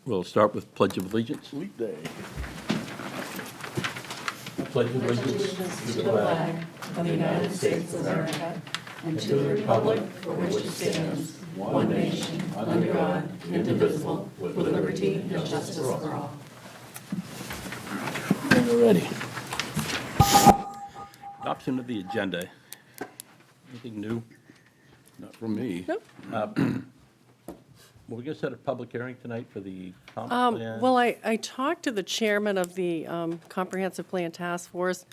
We'll start with Pledge of Allegiance. Sweet day. Pledge of Allegiance to the flag of the United States of America and to the republic for which it stands, one nation, under God, indivisible, with liberty and justice for all. When you're ready. Adoption of the agenda. Anything new? Not from me. Nope. Well, we're going to set a public hearing tonight for the comp plan. Well, I talked to the chairman of the Comprehensive Plan Task Force.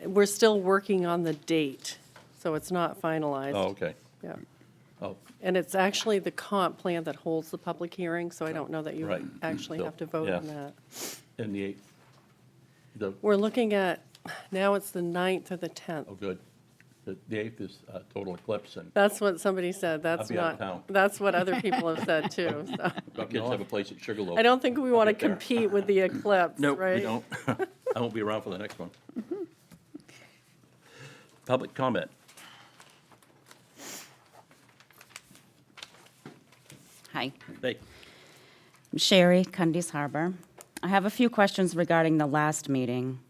We're still working on the date, so it's not finalized. Oh, okay. Yeah. Oh, And it's actually the comp plan that holds the public hearing, so I don't know that you Right. actually So, have to vote yeah. on that. and the 8th. We're looking at, now it's the 9th or the 10th. Oh, good. The 8th is total eclipse, and That's what somebody said. That's be out of not, town. that's what other people have said too. So my kids have a place at Sugarloaf. I don't think we want to get there. compete with the eclipse, Nope, we right? don't. I won't be around for the next one. Public comment. Hi, Hey, I'm Sherry, Cundy's Harbor. I have a few questions regarding the last meeting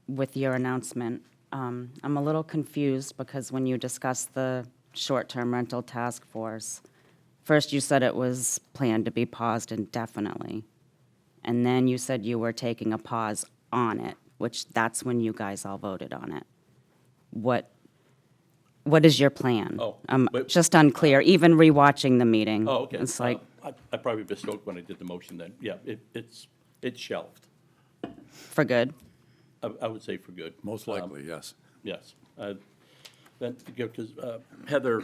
with your announcement. I'm a little confused because when you discussed the short-term rental task force, first you said it was planned to be paused indefinitely, and then you said you were taking a pause on it, which that's when you guys all voted on it. What is your plan? Oh, I'm but- just unclear, even rewatching the meeting. oh, okay. It's like, I probably misspoke when I did the motion then. Yeah, it's shelved. for good? I would say for good. Most likely, yes. Yes. Then, because Heather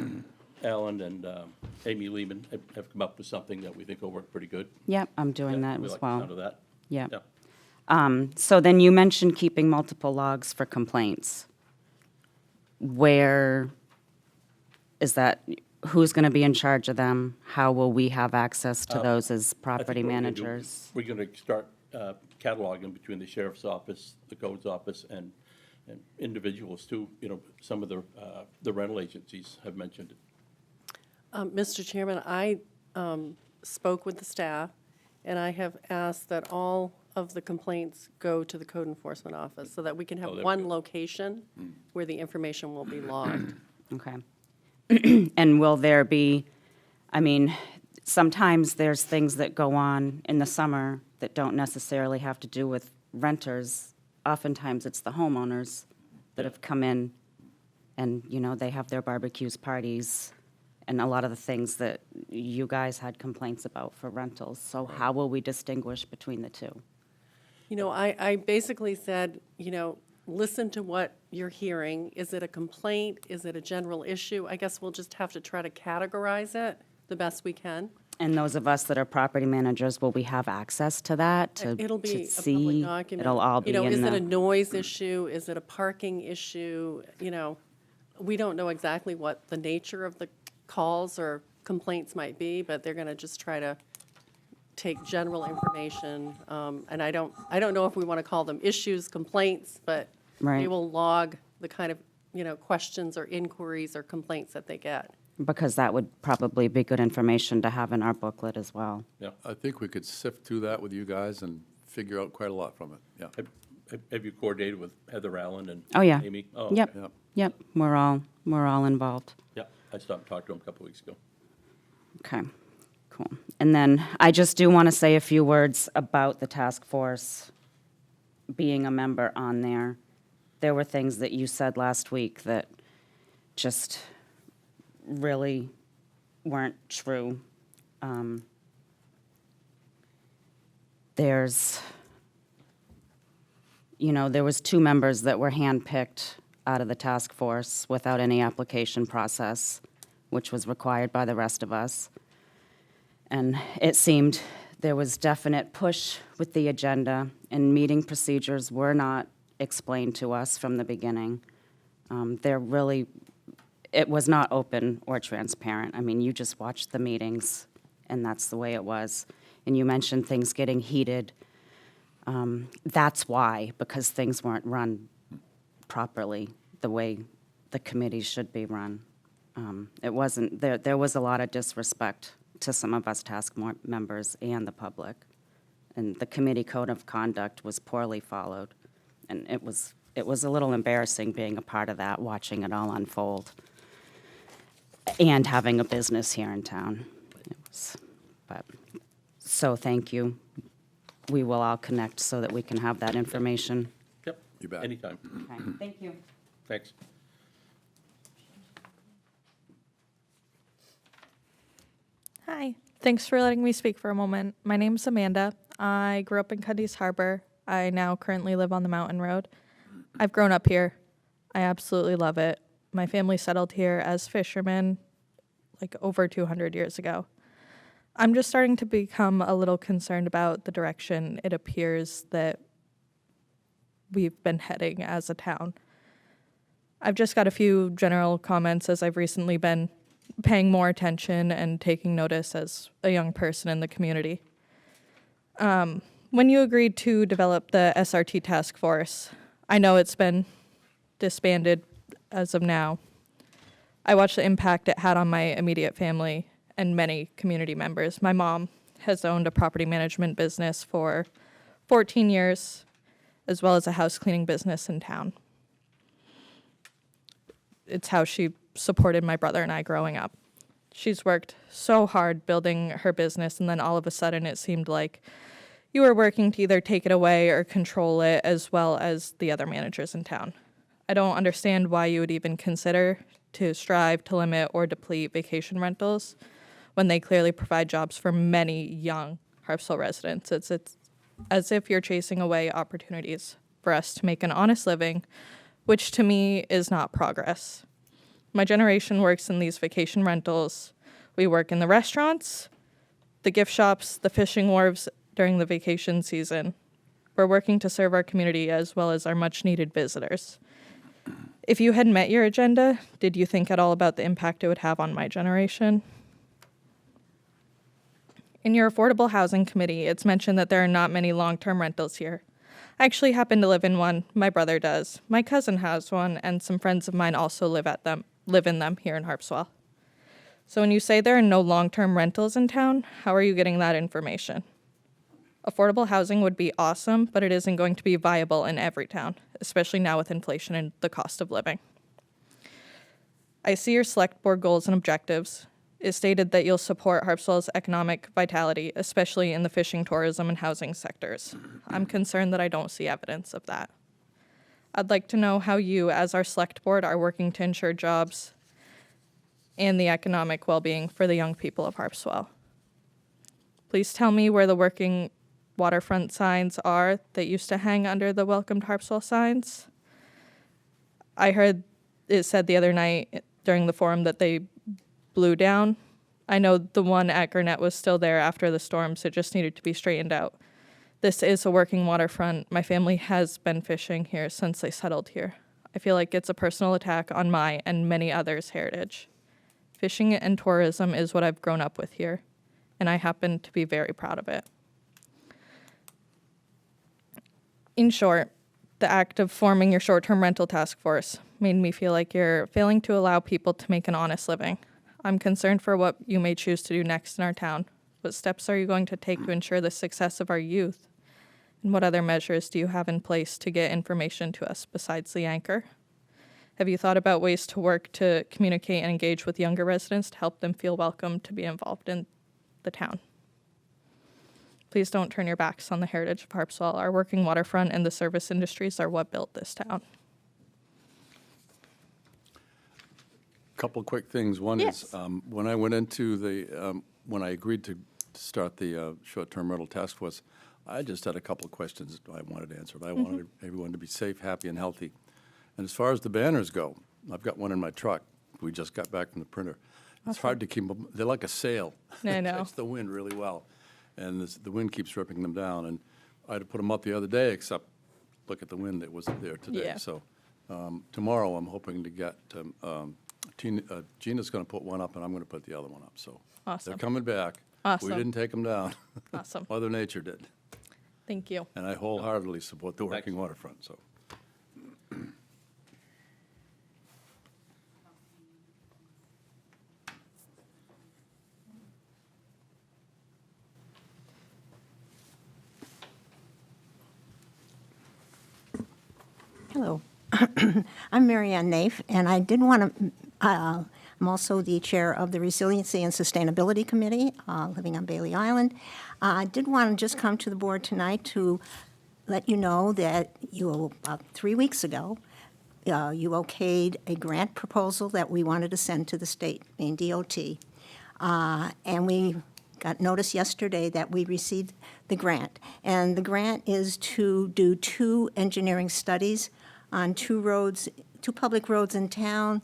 Allen and Amy Lehman have come up with something that we think will work pretty good. Yep, I'm doing that We as like the sound of well. that. Yeah. Yeah. So then you mentioned keeping multiple logs for complaints. Where is that, who's going to be in charge of them? How will we have access to those as I think property what we're gonna do, managers? We're going to start cataloging between the sheriff's office, the codes office, and individuals too. You know, some of the rental agencies have mentioned it. Mr. Chairman, I spoke with the staff, and I have asked that all of the complaints go to the code enforcement office so that we can have there we one go. location where the information will be logged. Okay. And will there be, I mean, sometimes there's things that go on in the summer that don't necessarily have to do with renters. Oftentimes, it's the homeowners that have come in and, you know, they have their barbecues, parties, and a lot of the things that you guys had complaints about for rentals. So how will we distinguish between the two? You know, I basically said, you know, listen to what you're hearing. Is it a complaint? Is it a general issue? I guess we'll just have to try to categorize it the best we can. And those of us that are property managers, will we have access to that, to It'll be to a public see? document. It'll all be You know, in is it a the, noise issue? Is it a parking issue? You know, we don't know exactly what the nature of the calls or complaints might be, but they're going to just try to take general information. And I don't know if we want to call them issues, complaints, but they Right. will log the kind of, you know, questions or inquiries or complaints that they get. because that would probably be good information to have in our booklet as well. Yeah. I think we could sift through that with you guys and figure out quite a lot from it, yeah. Have you coordinated with Heather Allen and Oh, yeah. Amy? Oh, Yep, Yep. yep, we're all involved. Yeah, I stopped and talked to them a couple weeks ago. Okay, cool. And then I just do want to say a few words about the task force being a member on there. There were things that you said last week that just really weren't true. There's, you know, there was 2 members that were handpicked out of the task force without any application process, which was required by the rest of us. And it seemed there was definite push with the agenda, and meeting procedures were not explained to us from the beginning. It was not open or transparent. I mean, you just watched the meetings, and that's the way it was. And you mentioned things getting heated. That's why, because things weren't run properly the way the committees should be run. It wasn't, there was a lot of disrespect to some of us members and the public. And the committee code of conduct was poorly followed. And it was a little embarrassing being a part of that, watching it all unfold, and having a business here in town. So thank you. We will all connect so that we can have that information. Yep. You bet. Anytime. Okay, thank you. Thanks. Hi. Thanks for letting me speak for a moment. My name's Amanda. I grew up in Cundy's Harbor. I now currently live on the Mountain Road. I've grown up here. I absolutely love it. My family settled here as fishermen like over 200 years ago. I'm just starting to become a little concerned about the direction it appears that we've been heading as a town. I've just got a few general comments as I've recently been paying more attention and taking notice as a young person in the community. When you agreed to develop the SRT task force, I know it's been disbanded as of now. I watched the impact it had on my immediate family and many community members. My mom has owned a property management business for 14 years, as well as a house cleaning business in town. It's how she supported my brother and I growing up. She's worked so hard building her business, and then all of a sudden it seemed like you were working to either take it away or control it, as well as the other managers in town. I don't understand why you would even consider to strive to limit or deplete vacation rentals when they clearly provide jobs for many young Harpswell residents. It's as if you're chasing away opportunities for us to make an honest living, which to me is not progress. My generation works in these vacation rentals. We work in the restaurants, the gift shops, the fishing wharves during the vacation season. We're working to serve our community as well as our much-needed visitors. If you had met your agenda, did you think at all about the impact it would have on my generation? In your Affordable Housing Committee, it's mentioned that there are not many long-term rentals here. I actually happen to live in one. My brother does. My cousin has one, and some friends of mine also live in them here in Harpswell. So when you say there are no long-term rentals in town, how are you getting that information? Affordable housing would be awesome, but it isn't going to be viable in every town, especially now with inflation and the cost of living. I see your select board goals and objectives. It stated that you'll support Harpswell's economic vitality, especially in the fishing, tourism, and housing sectors. I'm concerned that I don't see evidence of that. I'd like to know how you, as our select board, are working to ensure jobs and the economic well-being for the young people of Harpswell. Please tell me where the working waterfront signs are that used to hang under the Welcome to Harpswell signs. I heard it said the other night during the forum that they blew down. I know the one at Gurnett was still there after the storms. It just needed to be straightened out. This is a working waterfront. My family has been fishing here since they settled here. I feel like it's a personal attack on my and many others' heritage. Fishing and tourism is what I've grown up with here, and I happen to be very proud of it. In short, the act of forming your short-term rental task force made me feel like you're failing to allow people to make an honest living. I'm concerned for what you may choose to do next in our town. What steps are you going to take to ensure the success of our youth? And what other measures do you have in place to get information to us besides the anchor? Have you thought about ways to work to communicate and engage with younger residents to help them feel welcome to be involved in the town? Please don't turn your backs on the heritage of Harpswell. Our working waterfront and the service industries are what built this town. Couple of quick things. One Yes. is, when I went into when I agreed to start the short-term rental task force, I just had a couple of questions I wanted answered. I wanted everyone to be safe, happy, and healthy. And as far as the banners go, I've got one in my truck. We just got back from the printer. It's hard to keep them. They're like a sail. I know. They catch the wind really well. And the wind keeps ripping them down. And I had to put them up the other day, except look at the wind that was there today. Yeah. So tomorrow I'm hoping to get Gina's going to put one up, and I'm going to put the other one up. So Awesome. they're coming back. Awesome. We didn't take them down. Awesome. Mother Nature did. Thank you. And I wholeheartedly support the working waterfront. So Hello. I'm Mary Ann Naif, and I did want to, I'm also the chair of the Resiliency and Sustainability Committee, living on Bailey Island. I did want to just come to the board tonight to let you know that you, about 3 weeks ago, you okayed a grant proposal that we wanted to send to the state, Maine DOT. And we got notice yesterday that we received the grant. And the grant is to do 2 engineering studies on 2 roads, 2 public roads in town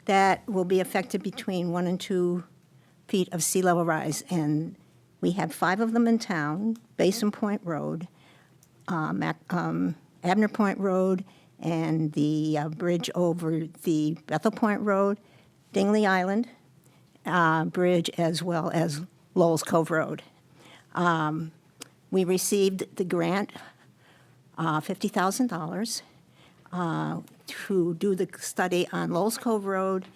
that will be affected between 1 and 2 feet of sea level rise. And we have 5 of them in town: Basin Point Road, Abner Point Road, and the bridge over the Bethel Point Road, Dingley Island Bridge, as well as Lowell's Cove Road. We received the grant, $50,000, to do the study on Lowell's Cove Road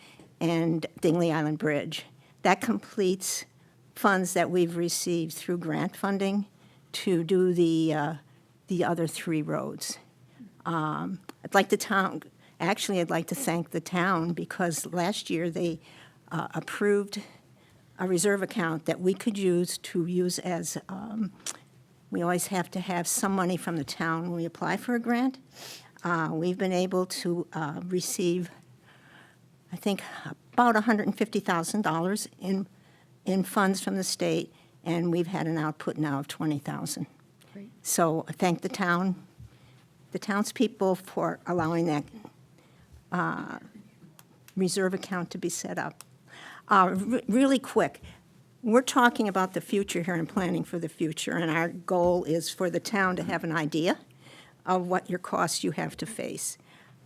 and Dingley Island Bridge. That completes funds that we've received through grant funding to do the other 3 roads. I'd like the town, actually, I'd like to thank the town, because last year they approved a reserve account that we could use as, we always have to have some money from the town when we apply for a grant. We've been able to receive, I think, about $150,000 in funds from the state, and we've had an output now of $20,000. So I thank the townspeople for allowing that reserve account to be set up. Really quick, we're talking about the future here and planning for the future, and our goal is for the town to have an idea of what your costs you have to face.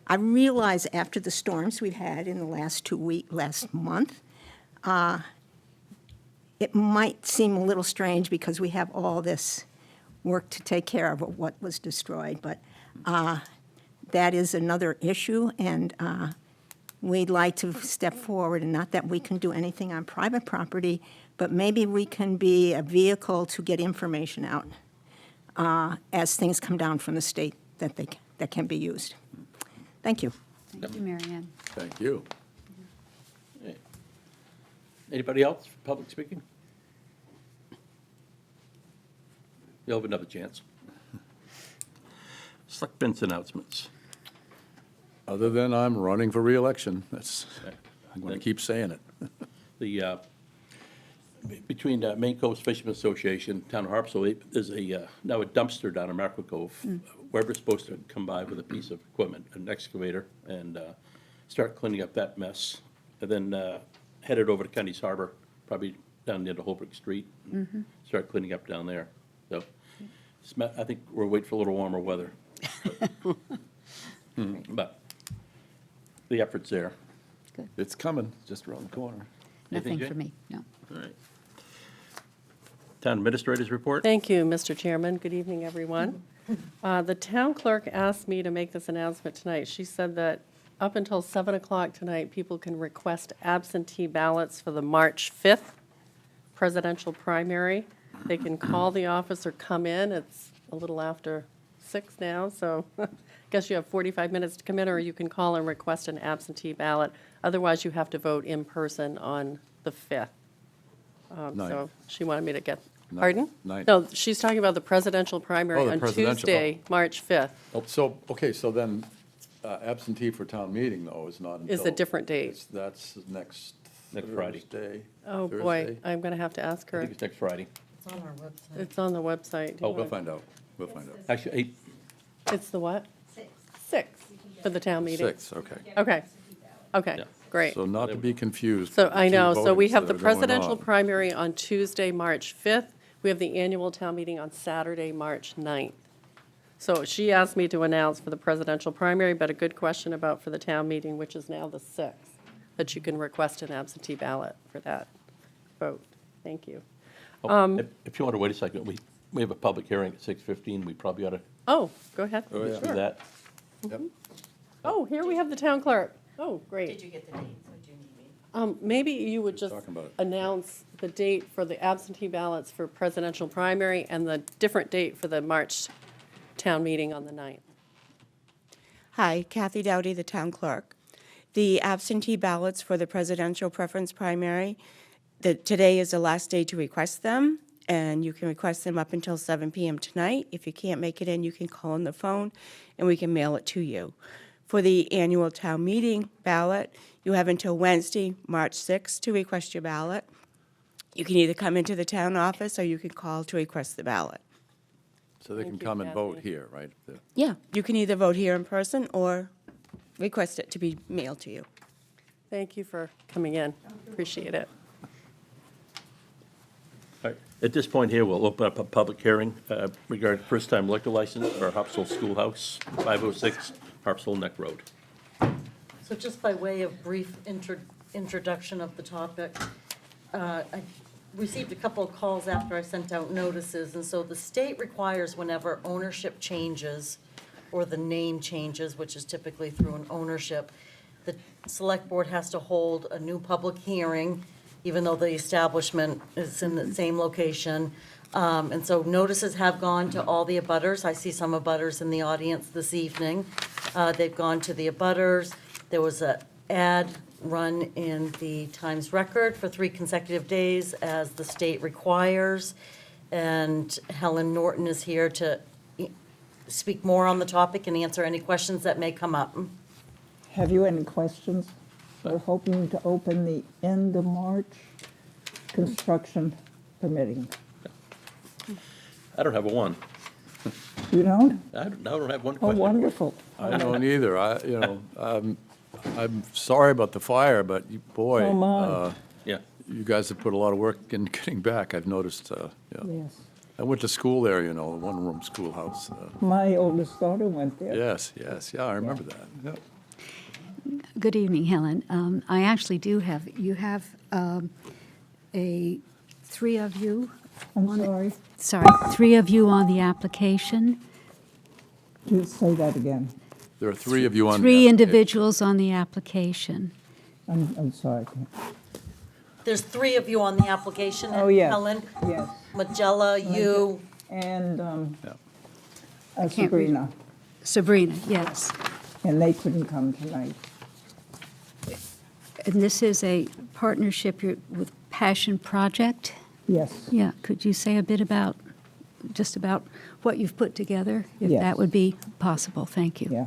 I realize after the storms we've had in the last month, it might seem a little strange because we have all this work to take care of what was destroyed, but that is another issue, and we'd like to step forward, and not that we can do anything on private property, but maybe we can be a vehicle to get information out as things come down from the state that can be used. Thank you. Thank you, Mary Ann. Thank you. Okay. Anybody else for public speaking? You'll have another chance. Selectmen's announcements. Other than I'm running for reelection, Okay. I'm going to keep saying it. The, between Maine Coast Fishermen Association, Town of Harpswell, there's now a dumpster down in Marco Cove. Weber's supposed to come by with a piece of equipment, an excavator, and start cleaning up that mess. And then headed over to Cundy's Harbor, probably down near the Holbrook Street, and start cleaning up down there. So I think we're waiting for a little warmer weather. But the effort's there. It's coming, just around the corner. Anything, Nothing Jane? for me, no. All right. Town Administrator's report? Thank you, Mr. Chairman. Good evening, everyone. The town clerk asked me to make this announcement tonight. She said that up until 7 o'clock tonight, people can request absentee ballots for the March 5th presidential primary. They can call the office or come in. It's a little after 6 now, so I guess you have 45 minutes to come in, or you can call and request an absentee ballot. Otherwise, you have to vote in person on the 5th. So Ninth. she wanted me to get, Ninth. pardon? Ninth. No, she's talking about the presidential primary Oh, the on presidential. Tuesday, March 5th. Oh, so, okay, so then absentee for town meeting, though, is not until... Is a different date. That's next Next Friday. Thursday. Oh, boy, Thursday. I'm going to have to ask I her. think it's next Friday. It's on the website. Do you Oh, We'll want- find out. We'll find out. Actually, It's the what? 6 for the town meeting. 6, okay. Okay, okay, Yeah. great. So not to be confused. So with the I two know, so we votings have that the are going presidential on. primary on Tuesday, March 5th. We have the annual town meeting on Saturday, March 9th. So she asked me to announce for the presidential primary, but a good question about for the town meeting, which is now the 6th, that you can request an absentee ballot for that vote. Thank you. if you want to wait a second, we have a public hearing at 6:15. We probably ought to Oh, go ahead. Oh, yeah. do Sure. that. Yep. Oh, here we have the town clerk. Oh, great. Did you get the dates, or do you need me? Maybe you would just talking about it. announce the date for the absentee ballots for presidential primary and the different date for the March town meeting on the 9th. Hi, Kathy Dowdy, the town clerk. The absentee ballots for the presidential preference primary, today is the last day to request them, and you can request them up until 7 p.m. tonight. If you can't make it in, you can call on the phone, and we can mail it to you. For the annual town meeting ballot, you have until Wednesday, March 6th, to request your ballot. You can either come into the town office, or you can call to request the ballot. So they can Thank you, come and vote Kathy. here, right? Yeah, you can either vote here in person or request it to be mailed to you. Thank you for coming in. Appreciate it. All right. At this point here, we'll open up a public hearing regarding first-time liquor license for Harpswell Schoolhouse, 506 Harpswell Neck Road. So just by way of brief introduction of the topic, I received a couple of calls after I sent out notices, and so the state requires whenever ownership changes, or the name changes, which is typically through an ownership, the select board has to hold a new public hearing, even though the establishment is in the same location. And so notices have gone to all the abutters. I see some abutters in the audience this evening. They've gone to the abutters. There was an ad run in the Times Record for 3 consecutive days, as the state requires. And Helen Norton is here to speak more on the topic and answer any questions that may come up. Have you any questions? We're hoping to open the end of March, construction permitting. I don't have a one. You don't? I don't have one Oh, question. wonderful. I don't either. I'm sorry about the fire, but boy, Oh, my. Yeah. you guys have put a lot of work in getting back. I've noticed, yeah. Yes. I went to school there, the one-room schoolhouse. My oldest daughter went there. Yes, yeah, I remember that. Yeah. Good evening, Helen. I actually do have, you have three of you. I'm on the- sorry. Sorry, 3 of you on the application. Just say that again. There are 3 of you on. 3 the- individuals on the application. I'm sorry. There's 3 of you on the application. Oh, yes. Helen, Yes. Magella, you, And Yeah. can't read. Sabrina, Sabrina, yes. and they couldn't come tonight. And this is a partnership with Passion Project. Yes. Yeah, could you say a bit about, just about what you've put together? If Yes. that would be possible, thank you. Yeah.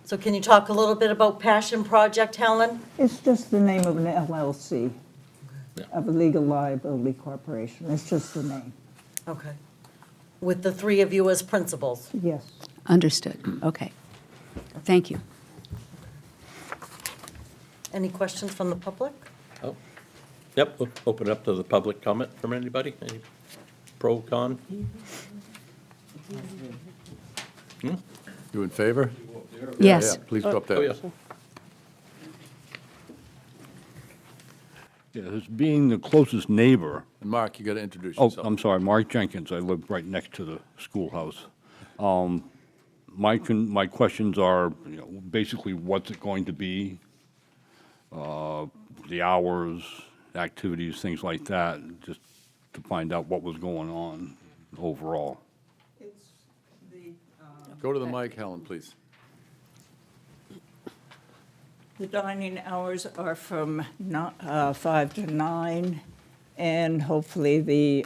so can you talk a little bit about Passion Project, Helen? It's just the name of an LLC, Yeah. of a legal liability corporation. It's just the name. Okay. With the 3 of you as principals. Yes. Understood, okay. Thank you. Any questions from the public? Oh, yep, we'll open it up to the public comment from anybody. Any pro, con? You in favor? Yes. Yeah, please go up Oh, there. yes. Yeah, as being the closest neighbor. And Mark, you got to introduce Oh, yourself. I'm sorry, Mark Jenkins. I live right next to the schoolhouse. My questions are, basically what's it going to be? The hours, activities, things like that, just to find out what was going on overall. Go to the mic, Helen, please. The dining hours are from 5 to 9, and hopefully the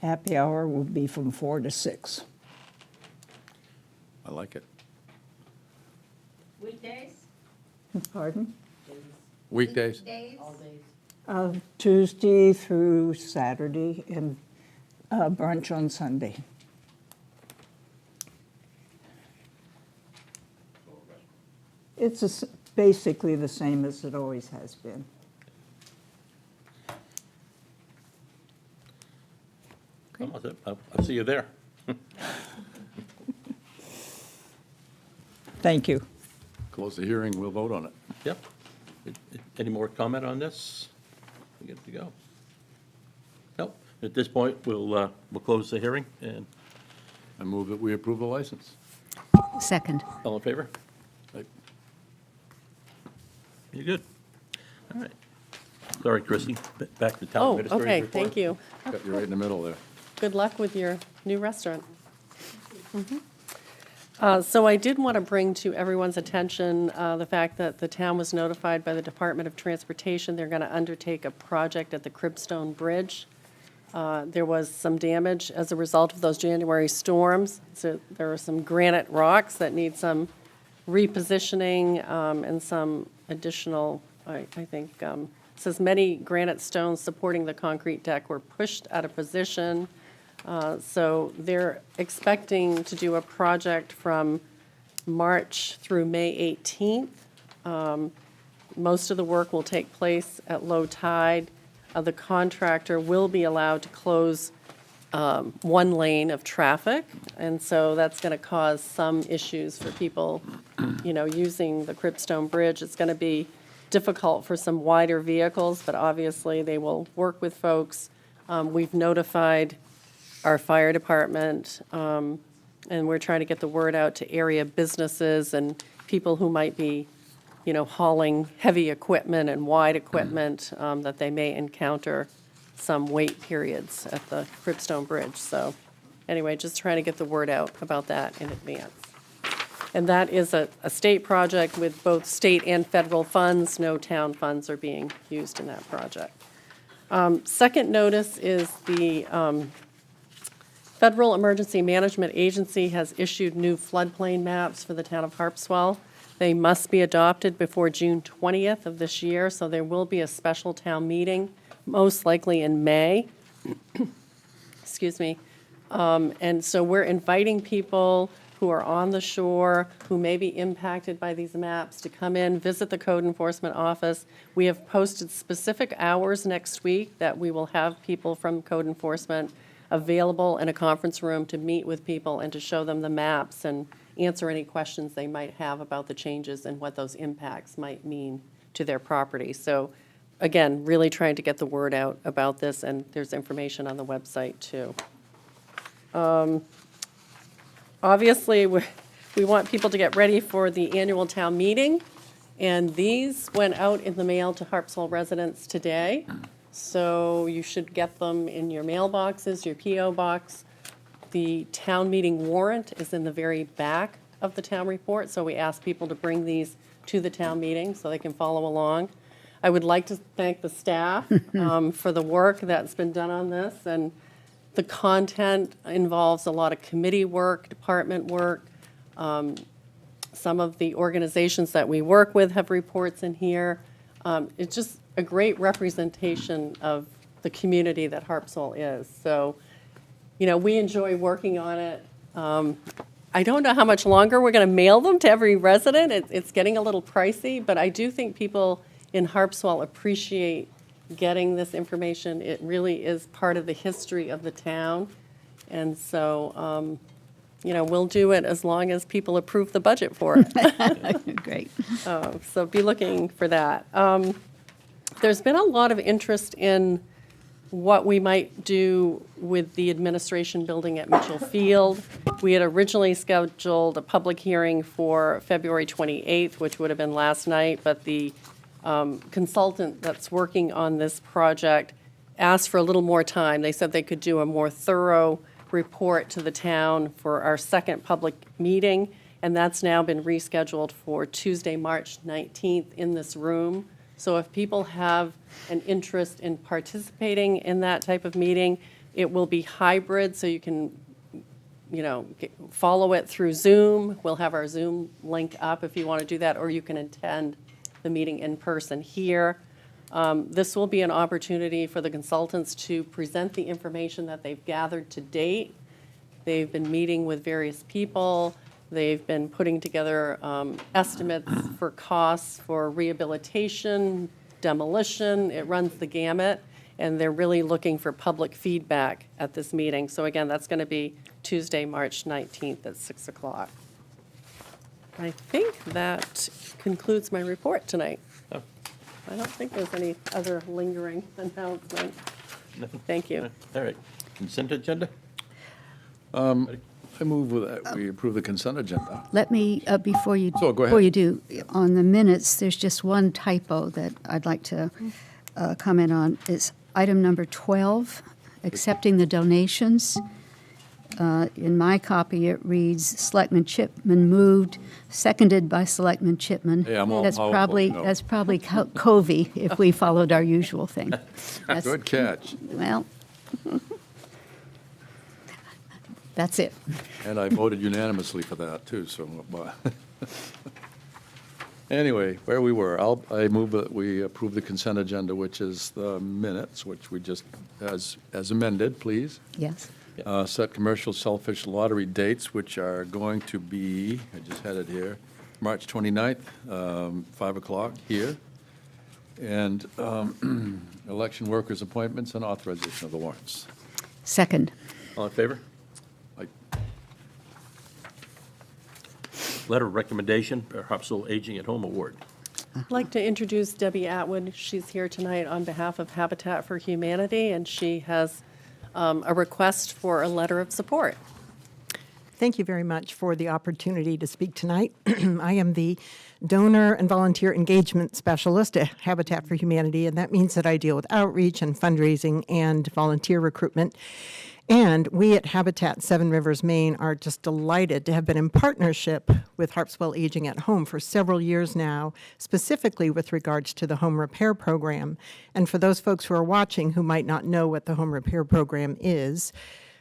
happy hour will be from 4 to 6. I like it. Weekdays? Pardon? Weekdays? Tuesday through Saturday, and brunch on Sunday. It's basically the same as it always has been. I'll see you there. Thank you. Close the hearing, we'll vote on it. Yep. Any more comment on this? We good to go? Nope. At this point, we'll close the hearing, and I move that we approve the license. Second. all in favor? Aye. You're good. All right. Sorry, Chrissy, back to town Oh, administrator's okay, report. thank you. Got you right in the middle there. Good luck with your new restaurant. So I did want to bring to everyone's attention the fact that the town was notified by the Department of Transportation. They're going to undertake a project at the Cribstone Bridge. There was some damage as a result of those January storms. So there are some granite rocks that need some repositioning and some additional, I think, it says many granite stones supporting the concrete deck were pushed out of position. So they're expecting to do a project from March through May 18th. Most of the work will take place at low tide. The contractor will be allowed to close one lane of traffic, and so that's going to cause some issues for people, using the Cribstone Bridge. It's going to be difficult for some wider vehicles, but obviously they will work with folks. We've notified our fire department, and we're trying to get the word out to area businesses and people who might be, hauling heavy equipment and wide equipment, that they may encounter some wait periods at the Cribstone Bridge. So anyway, just trying to get the word out about that in advance. And that is a state project with both state and federal funds. No town funds are being used in that project. Second notice is the Federal Emergency Management Agency has issued new floodplain maps for the town of Harpswell. They must be adopted before June 20th of this year, so there will be a special town meeting, most likely in May. Excuse me. And so we're inviting people who are on the shore, who may be impacted by these maps, to come in, visit the code enforcement office. We have posted specific hours next week that we will have people from code enforcement available in a conference room to meet with people and to show them the maps and answer any questions they might have about the changes and what those impacts might mean to their property. So again, really trying to get the word out about this, and there's information on the website too. Obviously, we want people to get ready for the annual town meeting, and these went out in the mail to Harpswell residents today. So you should get them in your mailboxes, your P.O. box. The town meeting warrant is in the very back of the town report, so we ask people to bring these to the town meeting so they can follow along. I would like to thank the staff for the work that's been done on this, and the content involves a lot of committee work, department work. Some of the organizations that we work with have reports in here. It's just a great representation of the community that Harpswell is. So, we enjoy working on it. I don't know how much longer we're going to mail them to every resident. It's getting a little pricey, but I do think people in Harpswell appreciate getting this information. It really is part of the history of the town. And so, we'll do it as long as people approve the budget for it. Great. So be looking for that. There's been a lot of interest in what we might do with the administration building at Mitchell Field. We had originally scheduled a public hearing for February 28th, which would have been last night, but the consultant that's working on this project asked for a little more time. They said they could do a more thorough report to the town for our second public meeting, and that's now been rescheduled for Tuesday, March 19th in this room. So if people have an interest in participating in that type of meeting, it will be hybrid, so you can, follow it through Zoom. We'll have our Zoom link up if you want to do that, or you can attend the meeting in person here. This will be an opportunity for the consultants to present the information that they've gathered to date. They've been meeting with various people. They've been putting together estimates for costs for rehabilitation, demolition. It runs the gamut, and they're really looking for public feedback at this meeting. So again, that's going to be Tuesday, March 19th at 6 o'clock. I think that concludes my report tonight. Oh. I don't think there's any other lingering announcement. Nothing? Thank you. All right. Consent agenda? I move that we approve the consent agenda. Let me, before you, So, go ahead. before you do, on the minutes, there's just one typo that I'd like to comment on. It's item number 12, accepting the donations. In my copy, it reads Selectman Chipman moved, seconded by Selectman Chipman. Hey, I'm all That's powerful, probably no. That's probably Covey if we followed our usual thing. That's- Good catch. Well, that's it. And I voted unanimously for that, too, so. Anyway, where we were, I move that we approve the consent agenda, which is the minutes, which we just, as amended, please. Yes. Set commercial shellfish lottery dates, which are going to be, I just had it here, March 29th, 5 o'clock here. And election workers' appointments and authorization of the warrants. Second. All in favor? Like, Letter of recommendation, Harpswell Aging at Home Award. I'd like to introduce Debbie Atwood. She's here tonight on behalf of Habitat for Humanity, and she has a request for a letter of support. Thank you very much for the opportunity to speak tonight. I am the Donor and Volunteer Engagement Specialist at Habitat for Humanity, and that means that I deal with outreach and fundraising and volunteer recruitment. And we at Habitat 7 Rivers, Maine are just delighted to have been in partnership with Harpswell Aging at Home for several years now, specifically with regards to the home repair program. And for those folks who are watching who might not know what the home repair program is,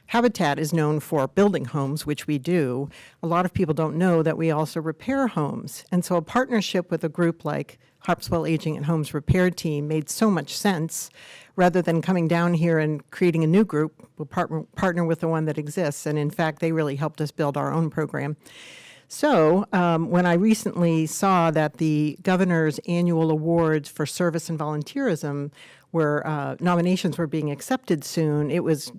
Habitat is known for building homes, which we do. A lot of people don't know that we also repair homes. And so a partnership with a group like Harpswell Aging at Home's repair team made so much sense. Rather than coming down here and creating a new group, we'll partner with the one that exists. And in fact, they really helped us build our own program. So when I recently saw that the governor's annual awards for service and volunteerism were nominations were being accepted soon, it was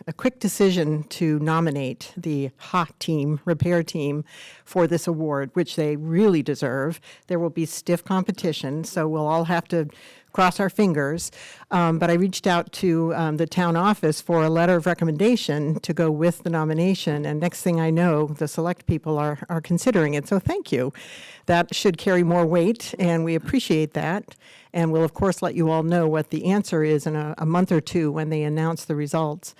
a quick decision to nominate the HA team, repair team, for this award, which they really deserve. There will be stiff competition, so we'll all have to cross our fingers. But I reached out to the town office for a letter of recommendation to go with the nomination, and next thing I know, the select people are considering it, so thank you. That should carry more weight, and we appreciate that. And we'll, of course, let you all know what the answer is in a month or two when they announce the results.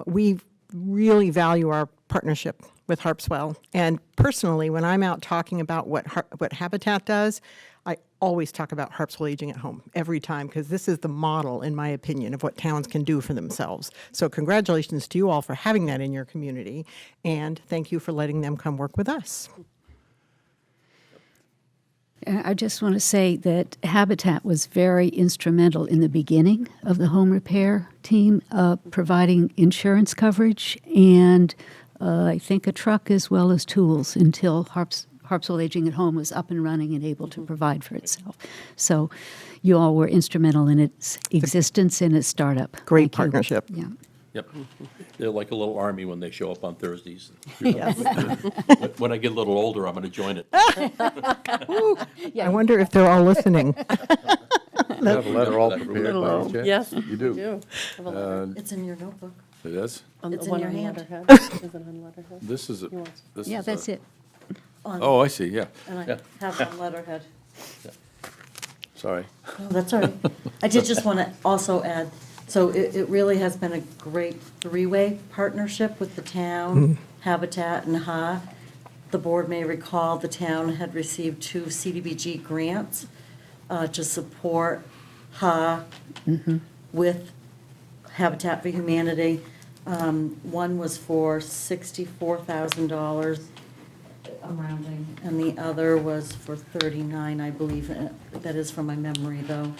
We really value our partnership with Harpswell. And personally, when I'm out talking about what Habitat does, I always talk about Harpswell Aging at Home every time, because this is the model, in my opinion, of what towns can do for themselves. So congratulations to you all for having that in your community, and thank you for letting them come work with us. I just want to say that Habitat was very instrumental in the beginning of the home repair team, providing insurance coverage and I think a truck as well as tools until Harpswell Aging at Home was up and running and able to provide for itself. So you all were instrumental in its existence and its startup. Great Thank you. partnership. Yeah. Yep. They're like a little army when they show up on Thursdays. Yes. When I get a little older, I'm going to join it. I wonder if they're all listening. you have a letter all prepared by any chance? Yes, You do? do. Have a letter. It's in your notebook. It is? On the It's in one your on hand. letterhead. Is it on letterhead? This is, this Yeah, is that's it. Oh, I see, yeah. And I Yeah. have on letterhead. Sorry. No, that's all right. I did just want to also add, so it really has been a great three-way partnership with the town, Habitat, and HA. The board may recall the town had received 2 CDBG grants to support HA with Habitat for Humanity. One was for $64,000, I'm rounding, and the other was for 39, I believe. That is from my memory, though.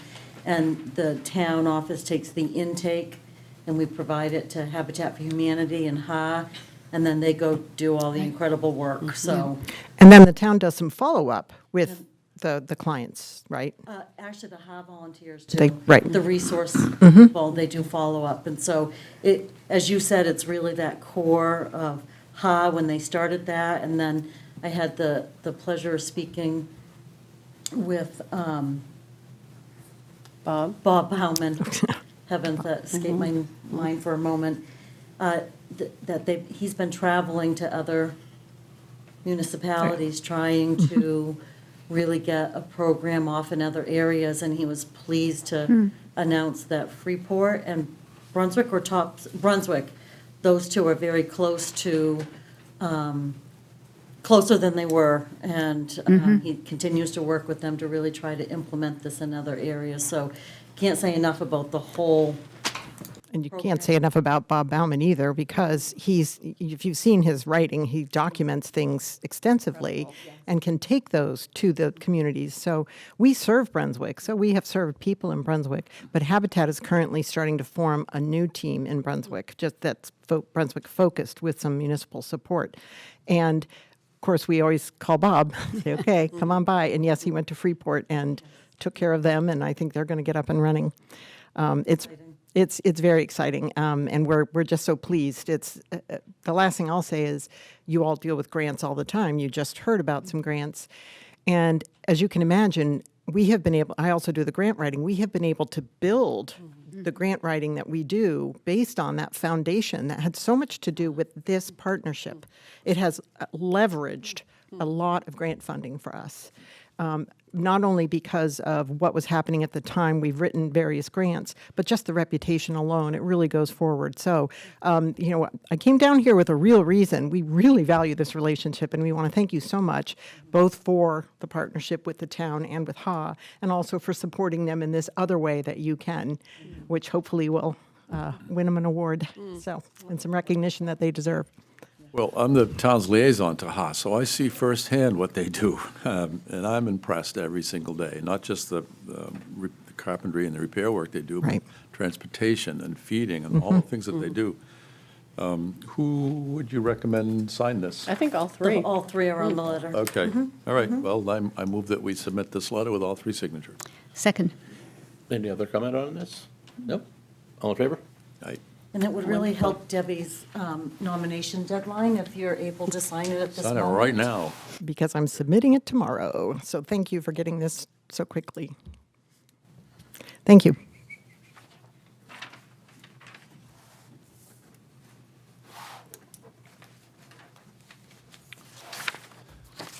And the town office takes the intake, and we provide it to Habitat for Humanity and HA, and then they go do all the incredible work, so. And then the town does some follow-up with the clients, right? Actually, the HA volunteers too. Right. The resource people, they do follow up. And so it, as you said, it's really that core of HA when they started that. And then I had the pleasure of speaking with Bob? Bob Bauman, heavens, that escaped my mind for a moment, he's been traveling to other municipalities trying to really get a program off in other areas, and he was pleased to announce that Freeport and Brunswick those two are very close to, closer than they were, and he continues to work with them to really try to implement this in other areas. So can't say enough about the whole. And you can't say enough about Bob Bauman either, because if you've seen his writing, he documents things extensively and can take those to the communities. So we serve Brunswick, so we have served people in Brunswick, but Habitat is currently starting to form a new team in Brunswick, just that's Brunswick focused with some municipal support. And of course, we always call Bob, say, okay, come on by. And yes, he went to Freeport and took care of them, and I think they're going to get up and running. It's very exciting, and we're just so pleased. It's the last thing I'll say is, you all deal with grants all the time. You just heard about some grants, and as you can imagine, we have been able. I also do the grant writing. We have been able to build the grant writing that we do based on that foundation that had so much to do with this partnership. It has leveraged a lot of grant funding for us. Not only because of what was happening at the time, we've written various grants, but just the reputation alone, it really goes forward. So, I came down here with a real reason. We really value this relationship, and we want to thank you so much, both for the partnership with the town and with HA, and also for supporting them in this other way that you can, which hopefully will win them an award, and some recognition that they deserve. Well, I'm the town's liaison to HA, so I see firsthand what they do, and I'm impressed every single day, not just the carpentry and the repair work they do, Right. but transportation and feeding and all the things that they do. Who would you recommend sign this? I think all three. All three are on the letter. Okay, all right, well, I move that we submit this letter with all three signatures. Second. Any other comment on this? Nope. All in favor? Aye. And it would really help Debbie's nomination deadline if you're able to sign it at this Sign moment. it right now. Because I'm submitting it tomorrow. So thank you for getting this so quickly. Thank you.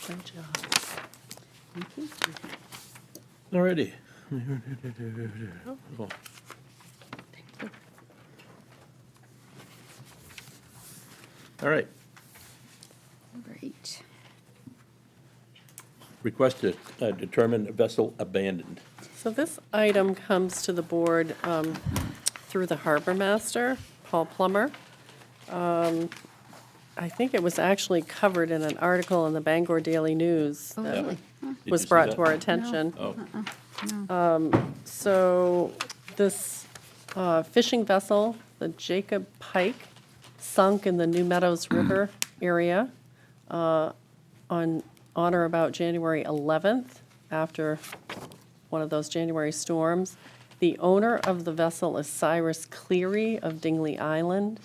Good job. All righty. All right. Great. Request to determine vessel abandoned. So this item comes to the board through the harbor master, Paul Plummer. I think it was actually covered in an article in the Bangor Daily News Oh, that really? Did you was see brought that? to our attention. Oh, So this fishing vessel, the Jacob Pike, sunk in the New Meadows River area on or about January 11th, after one of those January storms. The owner of the vessel is Cyrus Cleary of Dingley Island.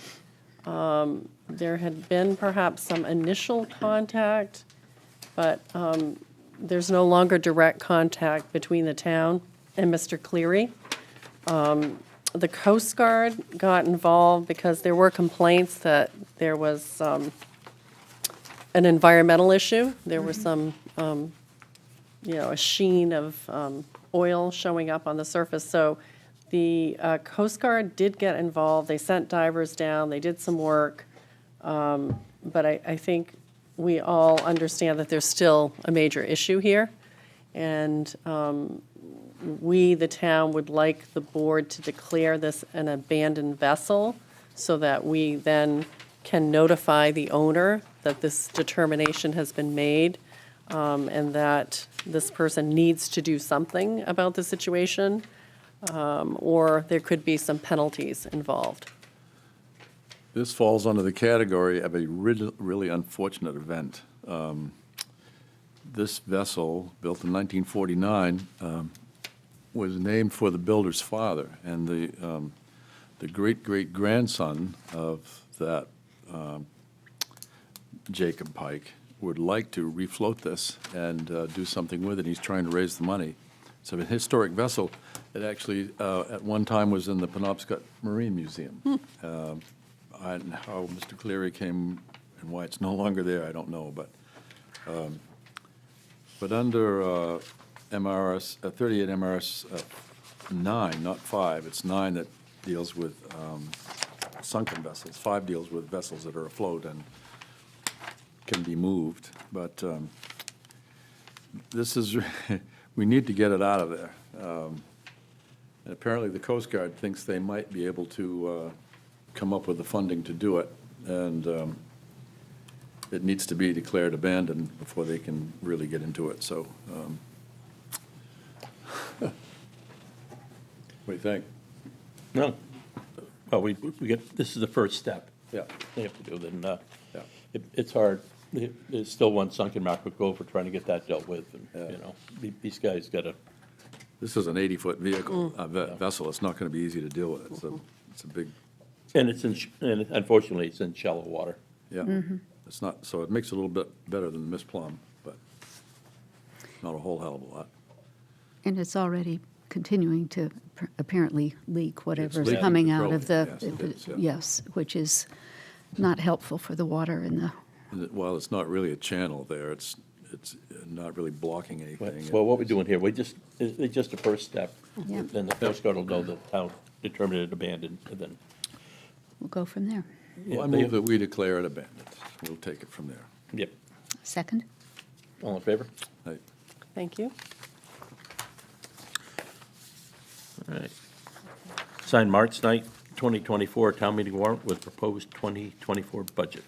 There had been perhaps some initial contact, but there's no longer direct contact between the town and Mr. Cleary. The Coast Guard got involved because there were complaints that there was an environmental issue. There was some, a sheen of oil showing up on the surface. So the Coast Guard did get involved. They sent divers down. They did some work. But I think we all understand that there's still a major issue here. And we, the town, would like the board to declare this an abandoned vessel so that we then can notify the owner that this determination has been made, and that this person needs to do something about the situation, or there could be some penalties involved. This falls under the category of a really unfortunate event. This vessel, built in 1949, was named for the builder's father, and the great-great-grandson of that Jacob Pike would like to refloat this and do something with it. He's trying to raise the money. It's a historic vessel. It actually, at one time, was in the Penobscot Marine Museum. And how Mr. Cleary came and why it's no longer there, I don't know. But under MRS 38 MRS 9, not 5, it's 9 that deals with sunken vessels. 5 deals with vessels that are afloat and can be moved. But this is, we need to get it out of there. And apparently, the Coast Guard thinks they might be able to come up with the funding to do it. And it needs to be declared abandoned before they can really get into it. So what do you think? No. Well, we get, this is the first step. Yeah. They have to do, then, Yeah. it's hard. There's still one sunk in Macro Cove. We're trying to get that dealt with, and, Yeah. you know, these guys gotta, This is an 80-foot vehicle, vessel. It's not going to be easy to deal with. It's a big, and and unfortunately, it's in shallow water. yeah. It's not, so it makes it a little bit better than Miss Plum, but not a whole hell of a lot. And it's already continuing to apparently leak whatever's leaking coming out of petroleum. the, Yes, it is, yeah. yes, which is not helpful for the water in the, Well, it's not really a channel there. It's not really blocking anything. Well, what we're doing here, it's just a first step. Yeah. Then the Coast Guard will know that the town determined it abandoned, and then. we'll go from there. Well, I Yeah, move that we declare it abandoned. We'll take it from there. Yep. Second? All in favor? Right. Thank you. All right. Sign March 9th, 2024 town meeting warrant with proposed 2024 budget.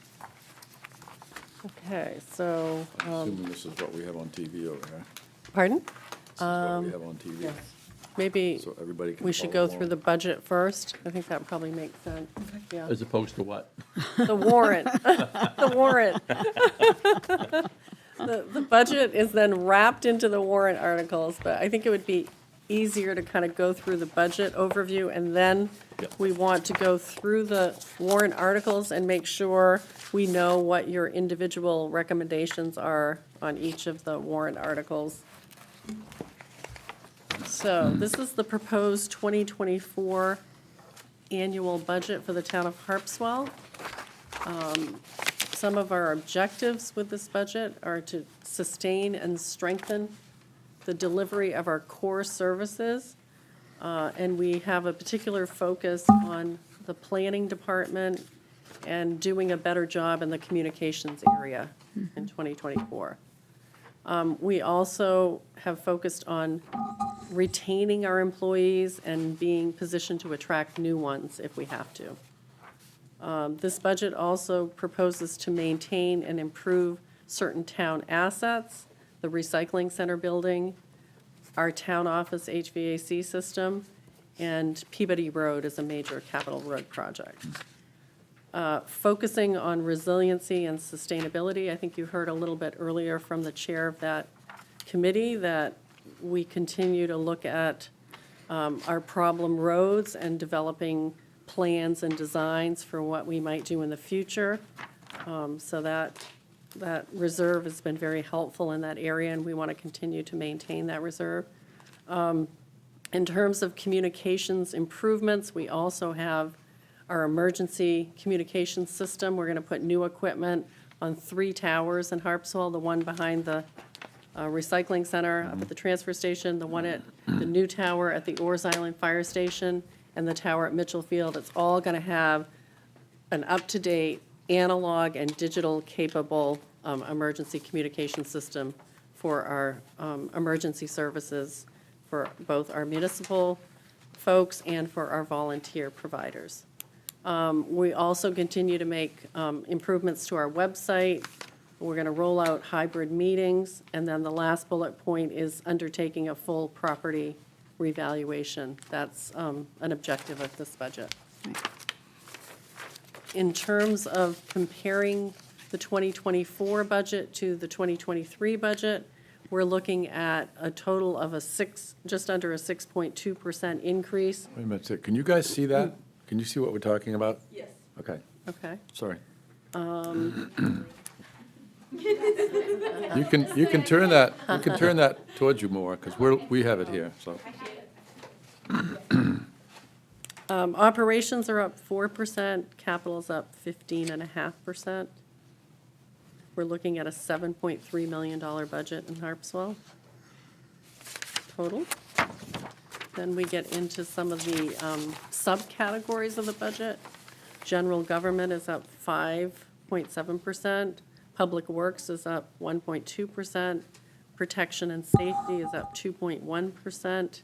Okay, so, Assuming this is what we have on TV over here. pardon? This is what we have on TV. Maybe So everybody can we should follow go through the along. budget first. I think that probably makes sense. Yeah. As opposed to what? The warrant, the warrant. The budget is then wrapped into the warrant articles, but I think it would be easier to kind of go through the budget overview, and then Yep. we want to go through the warrant articles and make sure we know what your individual recommendations are on each of the warrant articles. So this is the proposed 2024 annual budget for the town of Harpswell. Some of our objectives with this budget are to sustain and strengthen the delivery of our core services. And we have a particular focus on the planning department and doing a better job in the communications area in 2024. We also have focused on retaining our employees and being positioned to attract new ones if we have to. This budget also proposes to maintain and improve certain town assets, the recycling center building, our town office HVAC system, and Peabody Road is a major capital road project. Focusing on resiliency and sustainability, I think you heard a little bit earlier from the chair of that committee that we continue to look at our problem roads and developing plans and designs for what we might do in the future. So that reserve has been very helpful in that area, and we want to continue to maintain that reserve. In terms of communications improvements, we also have our emergency communications system. We're going to put new equipment on 3 towers in Harpswell, the one behind the recycling center up at the transfer station, the one at the new tower at the Oars Island Fire Station, and the tower at Mitchell Field. It's all going to have an up-to-date analog and digital capable emergency communication system for our emergency services for both our municipal folks and for our volunteer providers. We also continue to make improvements to our website. We're going to roll out hybrid meetings, and then the last bullet point is undertaking a full property revaluation. That's an objective of this budget. In terms of comparing the 2024 budget to the 2023 budget, we're looking at a total of just under a 6.2% increase. Wait a minute, sir. Can you guys see that? Can you see what we're talking about? Yes. Okay, Okay. sorry. You can turn that towards you more, because we have it here, so. Operations are up 4%, capital's up 15.5%. We're looking at a $7.3 million budget in Harpswell total. Then we get into some of the subcategories of the budget. General government is up 5.7%. Public works is up 1.2%. Protection and safety is up 2.1%.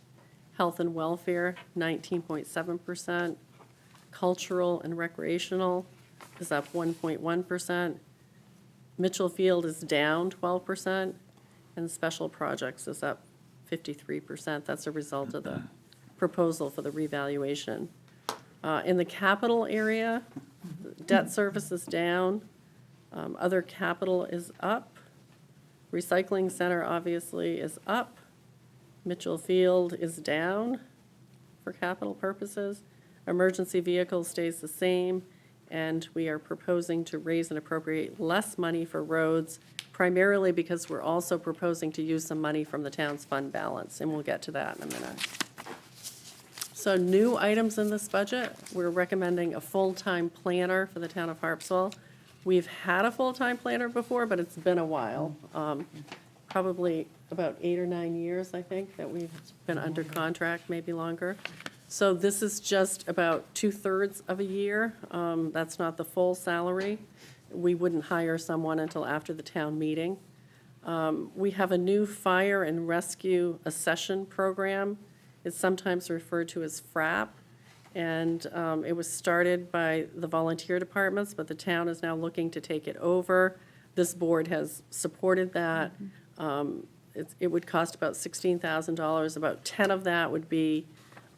Health and welfare, 19.7%. Cultural and recreational is up 1.1%. Mitchell Field is down 12%, and special projects is up 53%. That's a result of the proposal for the revaluation. In the capital area, debt service is down. Other capital is up. Recycling center obviously is up. Mitchell Field is down for capital purposes. Emergency vehicle stays the same, and we are proposing to raise and appropriate less money for roads, primarily because we're also proposing to use some money from the town's fund balance, and we'll get to that in a minute. So new items in this budget, we're recommending a full-time planner for the town of Harpswell. We've had a full-time planner before, but it's been a while, probably about 8 or 9 years, I think, that we've been under contract, maybe longer. So this is just about 2/3 of a year. That's not the full salary. We wouldn't hire someone until after the town meeting. We have a new fire and rescue accession program. It's sometimes referred to as FRAP. And it was started by the volunteer departments, but the town is now looking to take it over. This board has supported that. It would cost about $16,000. About 10 of that would be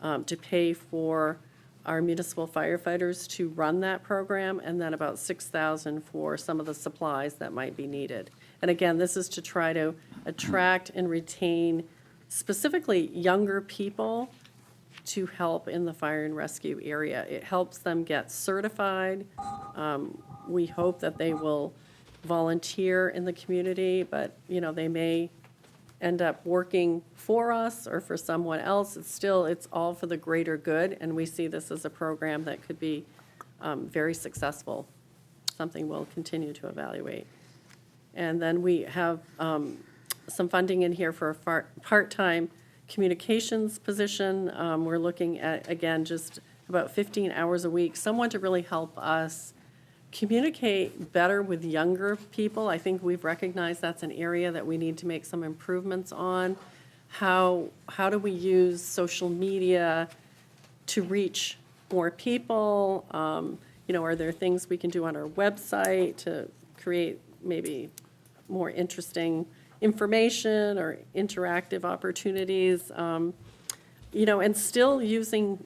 to pay for our municipal firefighters to run that program, and then about $6,000 for some of the supplies that might be needed. And again, this is to try to attract and retain specifically younger people to help in the fire and rescue area. It helps them get certified. We hope that they will volunteer in the community, but, they may end up working for us or for someone else. It's all for the greater good, and we see this as a program that could be very successful, something we'll continue to evaluate. And then we have some funding in here for a part-time communications position. We're looking at, again, just about 15 hours a week, someone to really help us communicate better with younger people. I think we've recognized that's an area that we need to make some improvements on. How do we use social media to reach more people? Are there things we can do on our website to create maybe more interesting information or interactive opportunities, and still using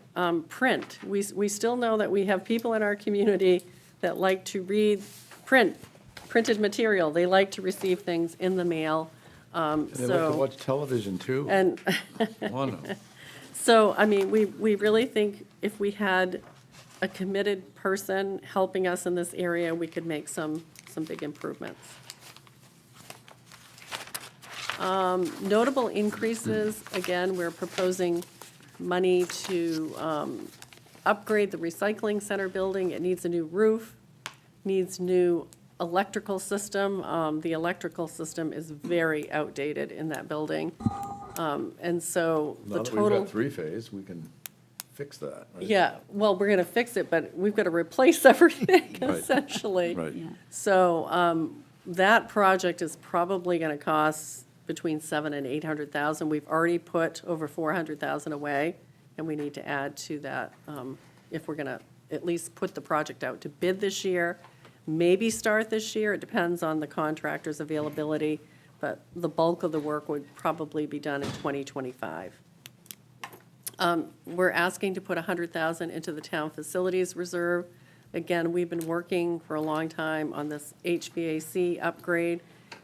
print. We still know that we have people in our community that like to read printed material. They like to receive things in the mail. They like to watch television, too. And Wonder. so, we really think if we had a committed person helping us in this area, we could make some big improvements. Notable increases, again, we're proposing money to upgrade the recycling center building. It needs a new roof, needs new electrical system. The electrical system is very outdated in that building. And so the Now that we've total. got three-phase, we can fix that, right? Yeah, well, we're going to fix it, but we've got to replace everything Right. essentially. Right. So that project is probably going to cost between $700,000 and $800,000. We've already put over $400,000 away, and we need to add to that if we're going to at least put the project out to bid this year, maybe start this year. It depends on the contractor's availability, but the bulk of the work would probably be done in 2025. We're asking to put $100,000 into the town facilities reserve. Again, we've been working for a long time on this HVAC upgrade.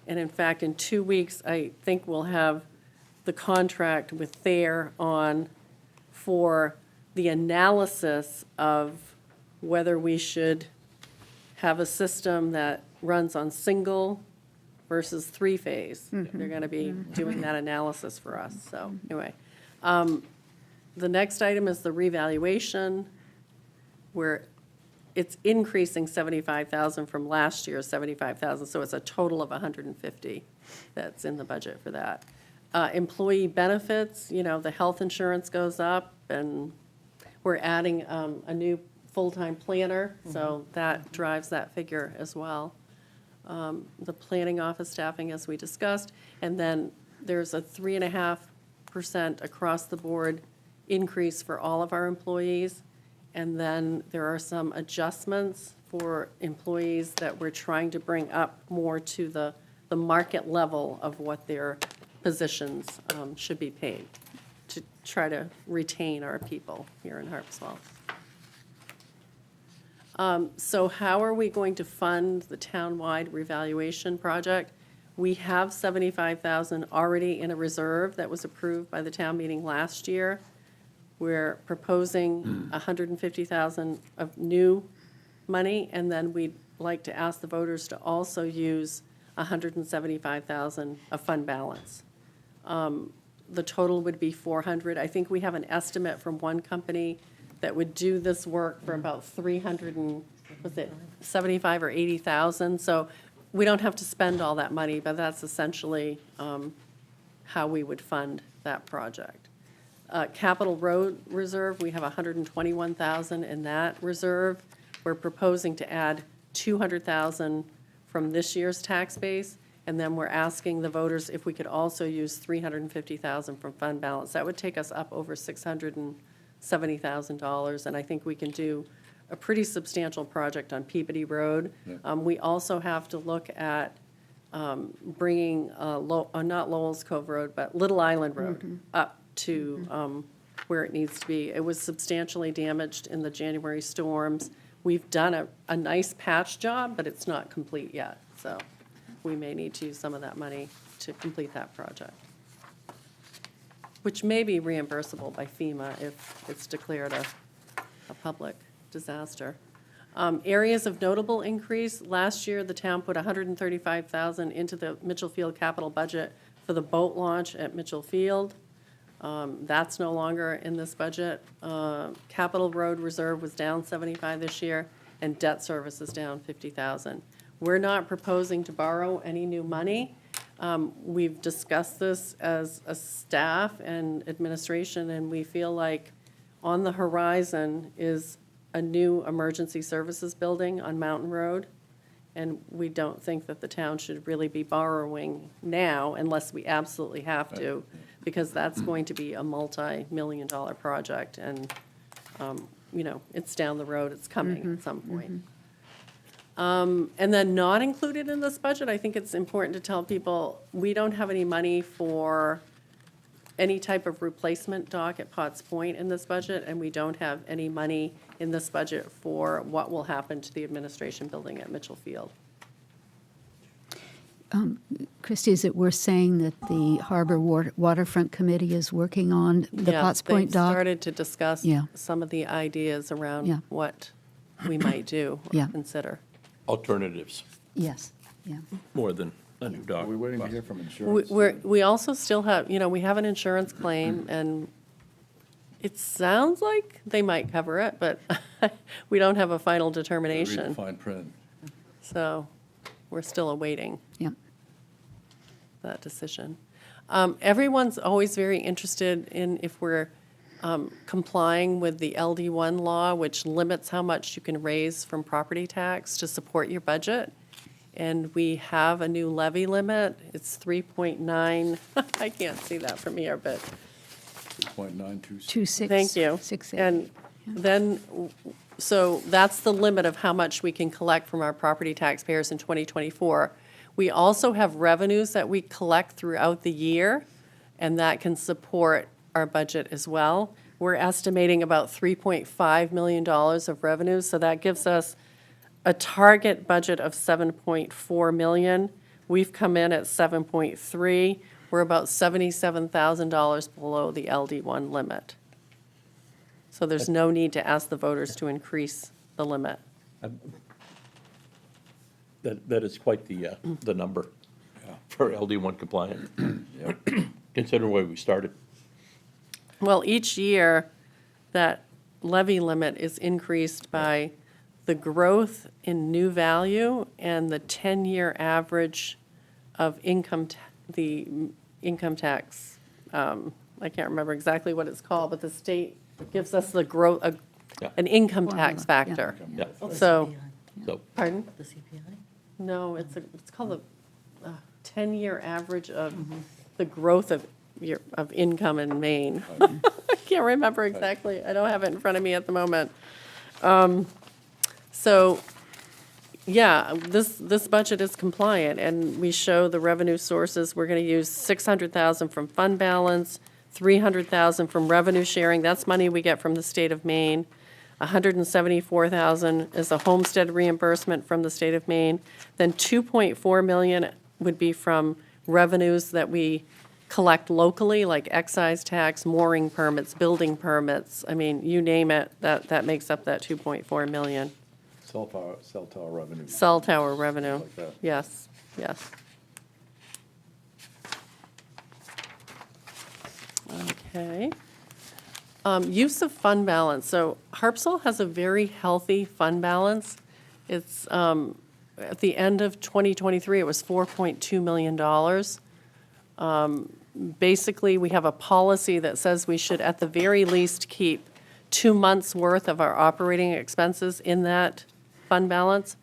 And in fact, in 2 weeks, I think we'll have the contract with Thayer on for the analysis of whether we should have a system that runs on single versus three-phase. They're going to be doing that analysis for us. So anyway, the next item is the revaluation, where it's increasing 75,000 from last year's 75,000, so it's a total of 150 that's in the budget for that. Employee benefits, the health insurance goes up, and we're adding a new full-time planner, so that drives that figure as well. The planning office staffing, as we discussed, and then there's a 3.5% across-the-board increase for all of our employees. And then there are some adjustments for employees that we're trying to bring up more to the market level of what their positions should be paid, to try to retain our people here in Harpswell. So how are we going to fund the townwide revaluation project? We have $75,000 already in a reserve that was approved by the town meeting last year. We're proposing $150,000 of new money, and then we'd like to ask the voters to also use $175,000 of fund balance. The total would be $400,000. I think we have an estimate from one company that would do this work for about $375,000 or $80,000. So we don't have to spend all that money, but that's essentially how we would fund that project. Capital Road Reserve, we have $121,000 in that reserve. We're proposing to add $200,000 from this year's tax base, and then we're asking the voters if we could also use $350,000 from fund balance. That would take us up over $670,000, and I think we can do a pretty substantial project on Peabody Road. We also have to look at bringing, not Lowell's Cove Road, but Little Island Road up to where it needs to be. It was substantially damaged in the January storms. We've done a nice patch job, but it's not complete yet, so we may need to use some of that money to complete that project, which may be reimbursable by FEMA if it's declared a public disaster. Areas of notable increase, last year, the town put $135,000 into the Mitchell Field capital budget for the boat launch at Mitchell Field. That's no longer in this budget. Capital Road Reserve was down $75,000 this year, and debt service is down $50,000. We're not proposing to borrow any new money. We've discussed this as a staff and administration, and we feel like on the horizon is a new emergency services building on Mountain Road, and we don't think that the town should really be borrowing now unless we absolutely have to, because that's going to be a multi-million-dollar project, and, it's down the road, it's coming at some point. And then not included in this budget, I think it's important to tell people, we don't have any money for any type of replacement dock at Potts Point in this budget, and we don't have any money in this budget for what will happen to the administration building at Mitchell Field. Christie, is it worth saying that the Harbor Waterfront Committee is working on the Potts Point They've dock? started to discuss Yeah. some of the ideas around Yeah. what we might do or Yeah. consider. Alternatives, Yes, yeah. more than a new dock. Are we waiting to hear from insurance? We also still have, we have an insurance claim, and it sounds like they might cover it, but we don't have a final Read the determination. fine print. So we're still awaiting Yeah. that decision. Everyone's always very interested in if we're complying with the LD1 law, which limits how much you can raise from property tax to support your budget. And we have a new levy limit. It's 3.9. I can't see that from here, but 2.926. 26. thank you. 68. And then, so that's the limit of how much we can collect from our property taxpayers in 2024. We also have revenues that we collect throughout the year, and that can support our budget as well. We're estimating about $3.5 million of revenues, so that gives us a target budget of $7.4 million. We've come in at 7.3. We're about $77,000 below the LD1 limit. So there's no need to ask the voters to increase the limit. That is quite the number for LD1 compliant, considering where we started. Well, each year, that levy limit is increased by the growth in new value and the 10-year average of the income tax. I can't remember exactly what it's called, but the state gives us the growth, an income tax Formula, yeah. factor. Yeah, So, so, pardon? The CPI? No, it's called the 10-year average of the growth of income in Maine. I can't remember exactly. I don't have it in front of me at the moment. So, yeah, this budget is compliant, and we show the revenue sources. We're going to use 600,000 from fund balance, 300,000 from revenue sharing. That's money we get from the state of Maine. 174,000 is a homestead reimbursement from the state of Maine. Then 2.4 million would be from revenues that we collect locally, like excise tax, mooring permits, building permits. I mean, you name it, that makes up that 2.4 million. Cell tower revenue. Cell tower revenue. Like that. Yes, yes. Okay. Use of fund balance. So Harpswell has a very healthy fund balance. It's, at the end of 2023, it was $4.2 million. Basically, we have a policy that says we should, at the very least, keep 2 months' worth of our operating expenses in that fund balance.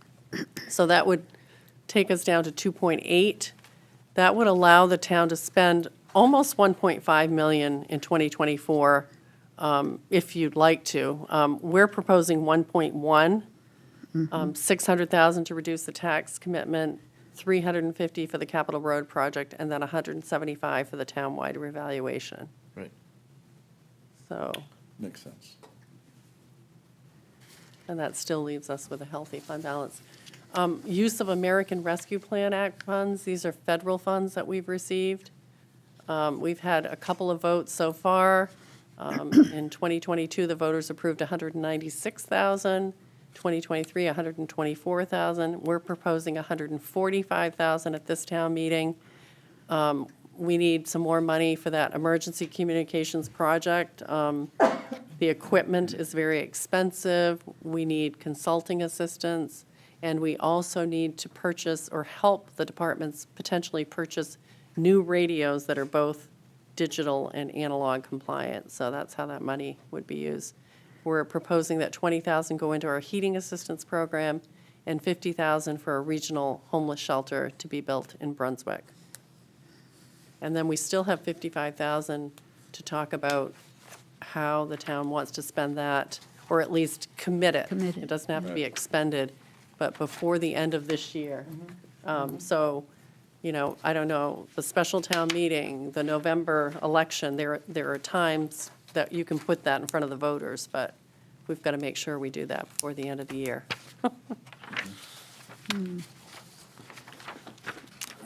So that would take us down to 2.8. That would allow the town to spend almost 1.5 million in 2024, if you'd like to. We're proposing 1.1, 600,000 to reduce the tax commitment, 350 for the Capital Road project, and then 175 for the townwide revaluation. Right, So, makes sense. and that still leaves us with a healthy fund balance. Use of American Rescue Plan Act funds, these are federal funds that we've received. We've had a couple of votes so far. In 2022, the voters approved 196,000. 2023, 124,000. We're proposing 145,000 at this town meeting. We need some more money for that emergency communications project. The equipment is very expensive. We need consulting assistance, and we also need to purchase or help the departments potentially purchase new radios that are both digital and analog compliant. So that's how that money would be used. We're proposing that 20,000 go into our heating assistance program and 50,000 for a regional homeless shelter to be built in Brunswick. And then we still have 55,000 to talk about how the town wants to spend that, or at least commit it. Commit it. It doesn't have to be expended, but before the end of this year. So, you know, I don't know, the special town meeting, the November election, there are times that you can put that in front of the voters, but we've got to make sure we do that before the end of the year.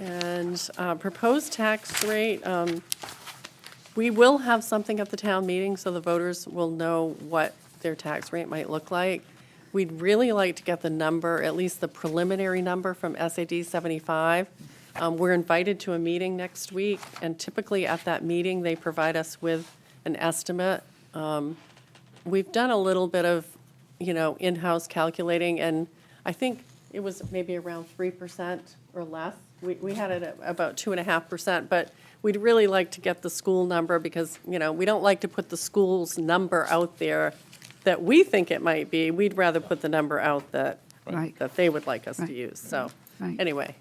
And proposed tax rate, we will have something at the town meeting, so the voters will know what their tax rate might look like. We'd really like to get the number, at least the preliminary number from SAD 75. We're invited to a meeting next week, and typically at that meeting, they provide us with an estimate. We've done a little bit of, you know, in-house calculating, and I think it was maybe around 3% or less. We had it at about 2.5%, but we'd really like to get the school number because, you know, we don't like to put the school's number out there that we think it might be. We'd rather put the number out that Right. they would like us to Right. use. So, Right. anyway,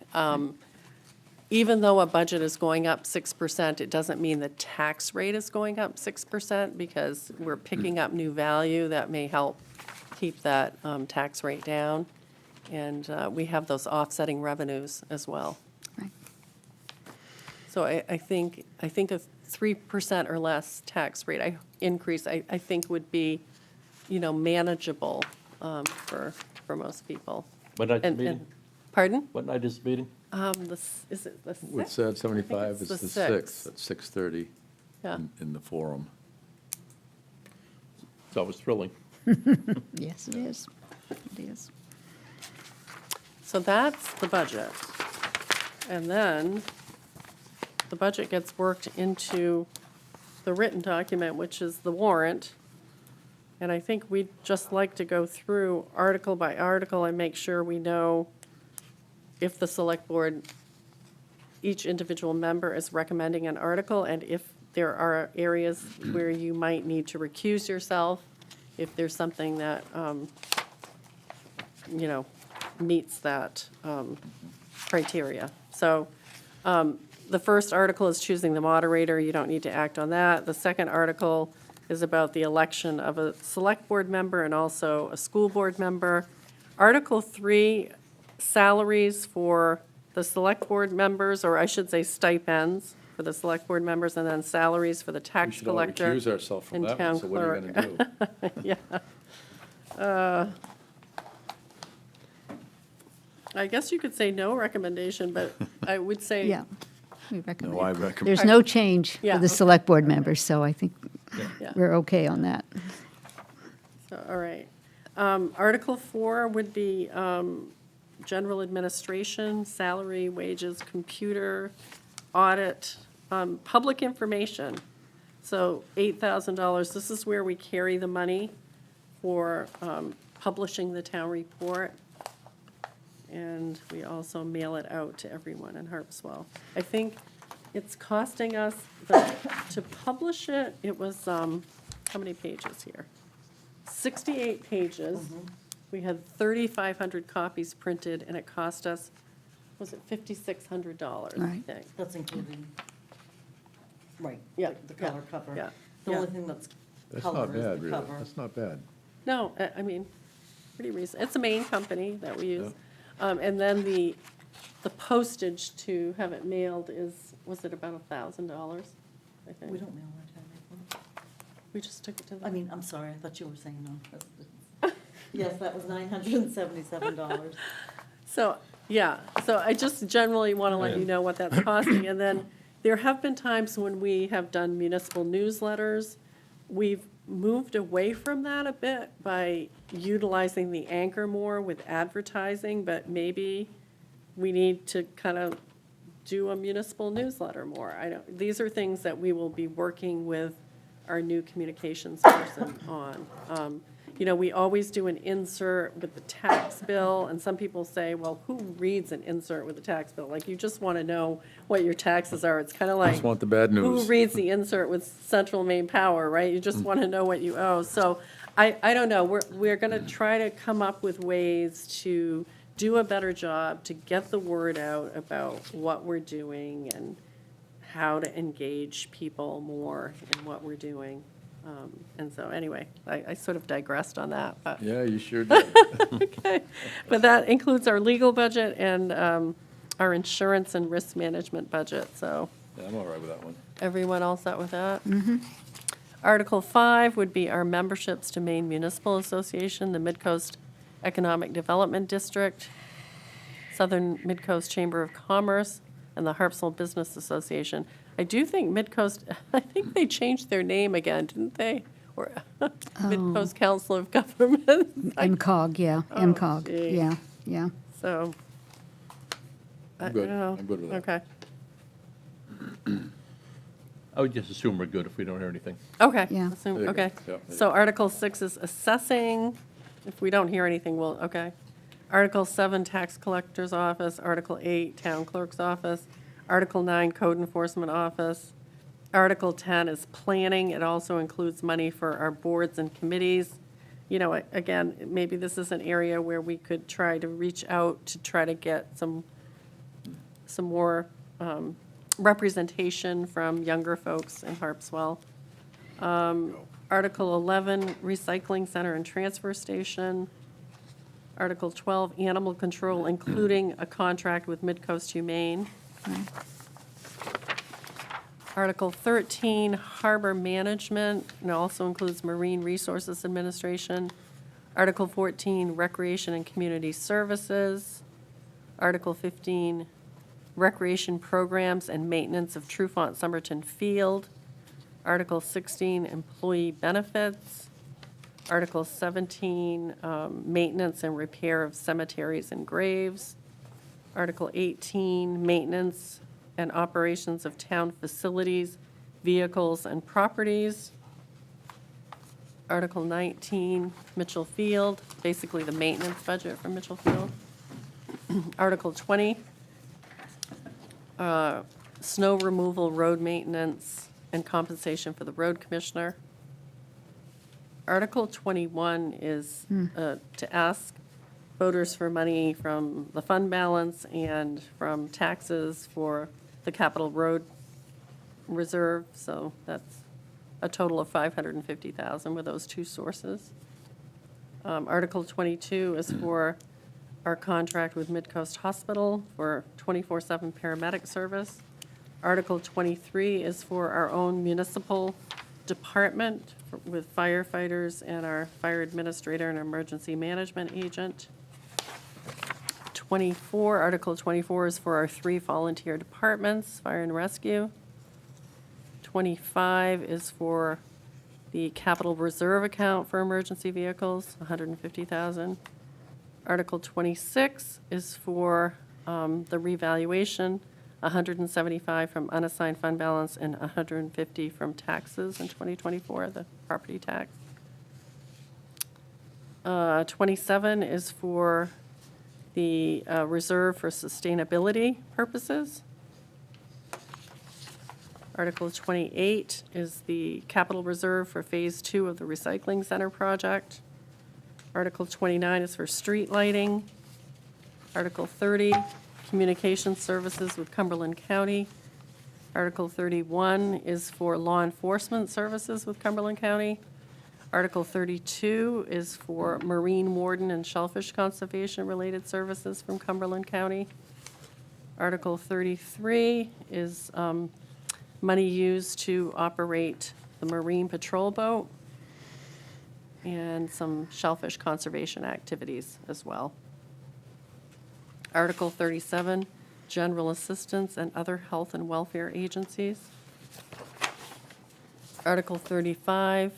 even though a budget is going up 6%, it doesn't mean the tax rate is going up 6% because we're picking up new value that may help keep that tax rate down. And we have those offsetting revenues as well. Right. So I think a 3% or less tax rate increase, I think would be, you know, manageable for most people. What night's the And- meeting? Pardon? What night is the meeting? Is it the 6th? With SAD 75, it's it's the the 6th at 6:30 Yeah. in the forum. It's always thrilling. Yes, it is. It is. So that's the budget. And then the budget gets worked into the written document, which is the warrant. And I think we'd just like to go through article by article and make sure we know if the select board, each individual member is recommending an article, and if there are areas where you might need to recuse yourself, if there's something that, you know, meets that criteria. So the first article is choosing the moderator. You don't need to act on that. The second article is about the election of a select board member and also a school board member. Article 3, salaries for the select board members, or I should say stipends for the select board members, and then salaries for the We tax should all collector. recuse ourselves from and that town one, so what are you going to do? Yeah. I guess you could say no recommendation, but I would say. Yeah, we recommend. No, I recommend. There's no change Yeah, for the okay. select board members, so I think Yeah. we're okay on that. So, all right. Article 4 would be general administration, salary, wages, computer, audit, public information. So $8,000, this is where we carry the money for publishing the town report. And we also mail it out to everyone in Harpswell. I think it's costing us, to publish it, it was, how many pages here? 68 pages. We had 3,500 copies printed, and it cost us, was it $5,600, I Right. think? That's including, right, Yeah, the color yeah, cover. yeah, The yeah. only thing that's That's not color is bad, the really. cover. That's not bad. No, I mean, pretty recent. It's a main company that we use. And then the postage to have it mailed is, was it about $1,000, I think? We don't mail our town report. We just took it to I them. mean, I'm sorry, I thought you were saying no. Yes, that was $977. So, yeah, so I just generally want to let you know what that's costing. And then there have been times when we have done municipal newsletters. We've moved away from that a bit by utilizing the anchor more with advertising, but maybe we need to kind of do a municipal newsletter more. I don't, these are things that we will be working with our new communications person on. You know, we always do an insert with the tax bill, and some people say, well, who reads an insert with a tax bill? Like, you just want to know what your taxes are. It's kind of like. Just want the bad Who news. reads the insert with Central Maine Power, right? You just want to know what you owe. So I don't know, we're going to try to come up with ways to do a better job, to get the word out about what we're doing and how to engage people more in what we're doing. And so, anyway, I sort of digressed on that, but, Yeah, you sure did. okay. But that includes our legal budget and our insurance and risk management budget, so. Yeah, I'm all right with that one. Everyone all set with that? Mm-hmm. Article 5 would be our memberships to Maine Municipal Association, the Midcoast Economic Development District, Southern Midcoast Chamber of Commerce, and the Harpswell Business Association. I do think Midcoast, I think they changed their name again, didn't they? Or Midcoast Council of Governments. MCOG, yeah, Oh, MCOG, gee. yeah, yeah. So. I I'm good. don't know. I'm good with that. Okay. I would just assume we're good if we don't hear anything. Okay. Yeah. assume- There you go. Okay. Yeah, there you So Article 6 is assessing. If we don't hear anything, we'll, okay. Article 7, tax collector's office. Article 8, town clerk's office. Article 9, code enforcement office. Article 10 is planning. It also includes money for our boards and committees. You know, again, maybe this is an area where we could try to reach out to try to get some more representation from younger folks in Harpswell. Article 11, recycling center and transfer station. Article 12, animal control, including a contract with Midcoast Humane. Article 13, harbor management, and it also includes marine resources administration. Article 14, recreation and community services. Article 15, recreation programs and maintenance of Trufant Somerton Field. Article 16, employee benefits. Article 17, maintenance and repair of cemeteries and graves. Article 18, maintenance and operations of town facilities, vehicles, and properties. Article 19, Mitchell Field, basically the maintenance budget for Mitchell Field. Article 20, snow removal, road maintenance, and compensation for the road commissioner. Article 21 is to ask voters for money from the fund balance and from taxes for the capital road reserve, so that's a total of $550,000 with those two sources. Article 22 is for our contract with Midcoast Hospital for 24/7 paramedic service. Article 23 is for our own municipal department with firefighters and our fire administrator and emergency management agent. 24, Article 24 is for our 3 volunteer departments, fire and rescue. 25 is for the capital reserve account for emergency vehicles, $150,000. Article 26 is for the revaluation, $175 from unassigned fund balance and $150 from taxes in 2024, the property tax. 27 is for the reserve for sustainability purposes. Article 28 is the capital reserve for Phase 2 of the recycling center project. Article 29 is for street lighting. Article 30, communication services with Cumberland County. Article 31 is for law enforcement services with Cumberland County. Article 32 is for marine warden and shellfish conservation-related services from Cumberland County. Article 33 is money used to operate the marine patrol boat and some shellfish conservation activities as well. Article 37, general assistance and other health and welfare agencies. Article 35,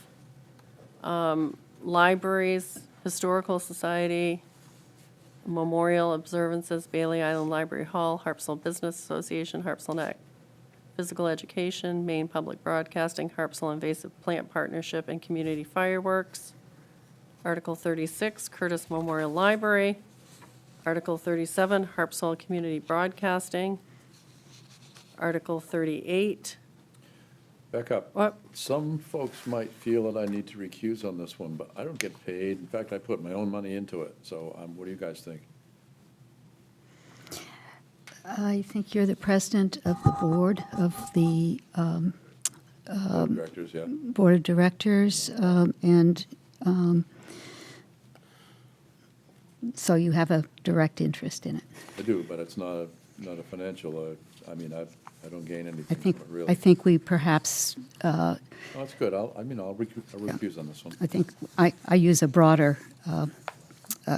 libraries, historical society, memorial observances, Bailey Island Library Hall, Harpswell Business Association, Harpswell Neck, physical education, Maine Public Broadcasting, Harpswell Invasive Plant Partnership, and community fireworks. Article 36, Curtis Memorial Library. Article 37, Harpswell Community Broadcasting. Article 38. Back up. What? Some folks might feel that I need to recuse on this one, but I don't get paid. In fact, I put my own money into it. So what do you guys think? I think you're the president of the board of the Board of Directors, yeah. board of directors, and so you have a direct interest in it. I do, but it's not a financial, I mean, I don't gain anything I think, from it, really. I think we perhaps, Oh, that's good. I'll recuse on this one. I think I use a broader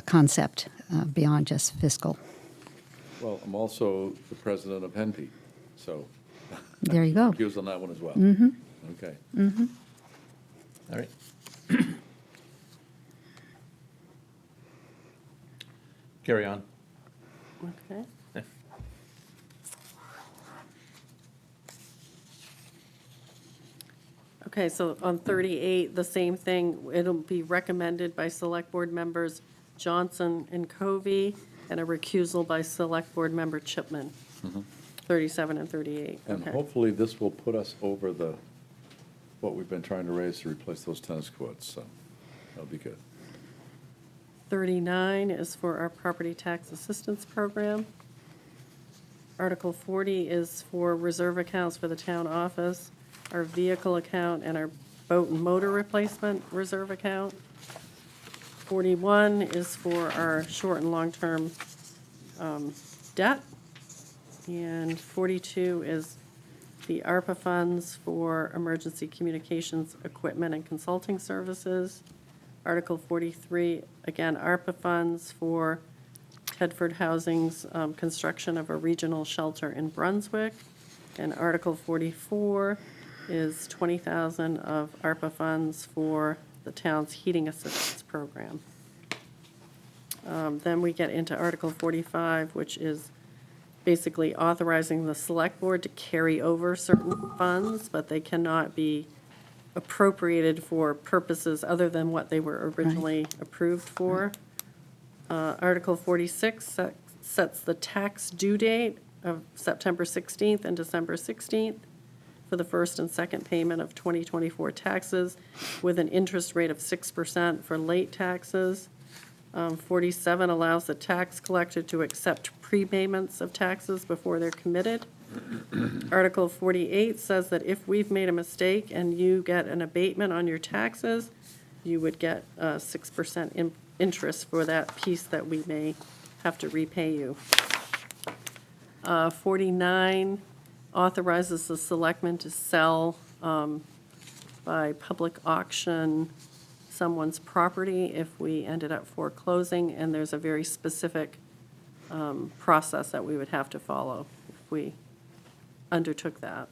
concept beyond just fiscal. Well, I'm also the president of HENPE, so. There you go. Recuse on that one as well. Mm-hmm. Okay. Mm-hmm. All right. Carry on. Okay. Okay, so on 38, the same thing, it'll be recommended by Select Board members Johnson and Covey, and a recusal by Select Board member Chipman. 37 and 38, And okay. hopefully this will put us over what we've been trying to raise to replace those tennis courts, so that'll be good. 39 is for our property tax assistance program. Article 40 is for reserve accounts for the town office, our vehicle account, and our boat and motor replacement reserve account. 41 is for our short and long-term debt. And 42 is the ARPA funds for emergency communications equipment and consulting services. Article 43, again, ARPA funds for Tedford Housing's construction of a regional shelter in Brunswick. And Article 44 is $20,000 of ARPA funds for the town's heating assistance program. Then we get into Article 45, which is basically authorizing the select board to carry over certain funds, but they cannot be appropriated for purposes other than what they were originally approved for. Article 46 sets the tax due date of September 16th and December 16th. for the first and second payment of 2024 taxes with an interest rate of 6% for late taxes. 47 allows the tax collector to accept prepayments of taxes before they're committed. Article 48 says that if we've made a mistake and you get an abatement on your taxes, you would get 6% interest for that piece that we may have to repay you. 49 authorizes the selectmen to sell by public auction someone's property if we ended up foreclosing, and there's a very specific process that we would have to follow if we undertook that.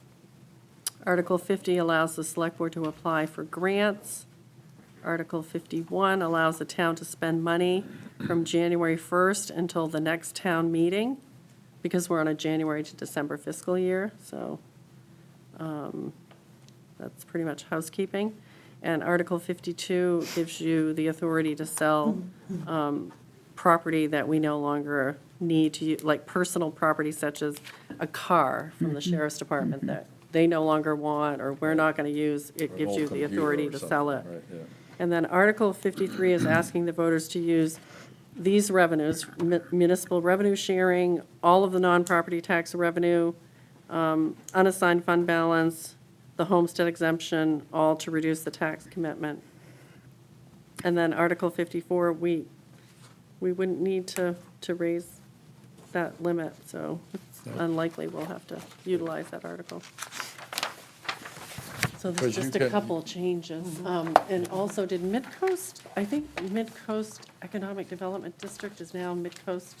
Article 50 allows the select board to apply for grants. Article 51 allows the town to spend money from January 1st until the next town meeting, because we're on a January to December fiscal year, so that's pretty much housekeeping. And Article 52 gives you the authority to sell property that we no longer need to, like personal property such as a car from the sheriff's department that they no longer want or we're not going to use. It gives you the authority to sell it. And then Article 53 is asking the voters to use these revenues, municipal revenue sharing, all of the non-property tax revenue, unassigned fund balance, the homestead exemption, all to reduce the tax commitment. And then Article 54, we wouldn't need to raise that limit, so it's unlikely we'll have to utilize that article. So there's just a couple changes. And also, did Midcoast, I think Midcoast Economic Development District is now Midcoast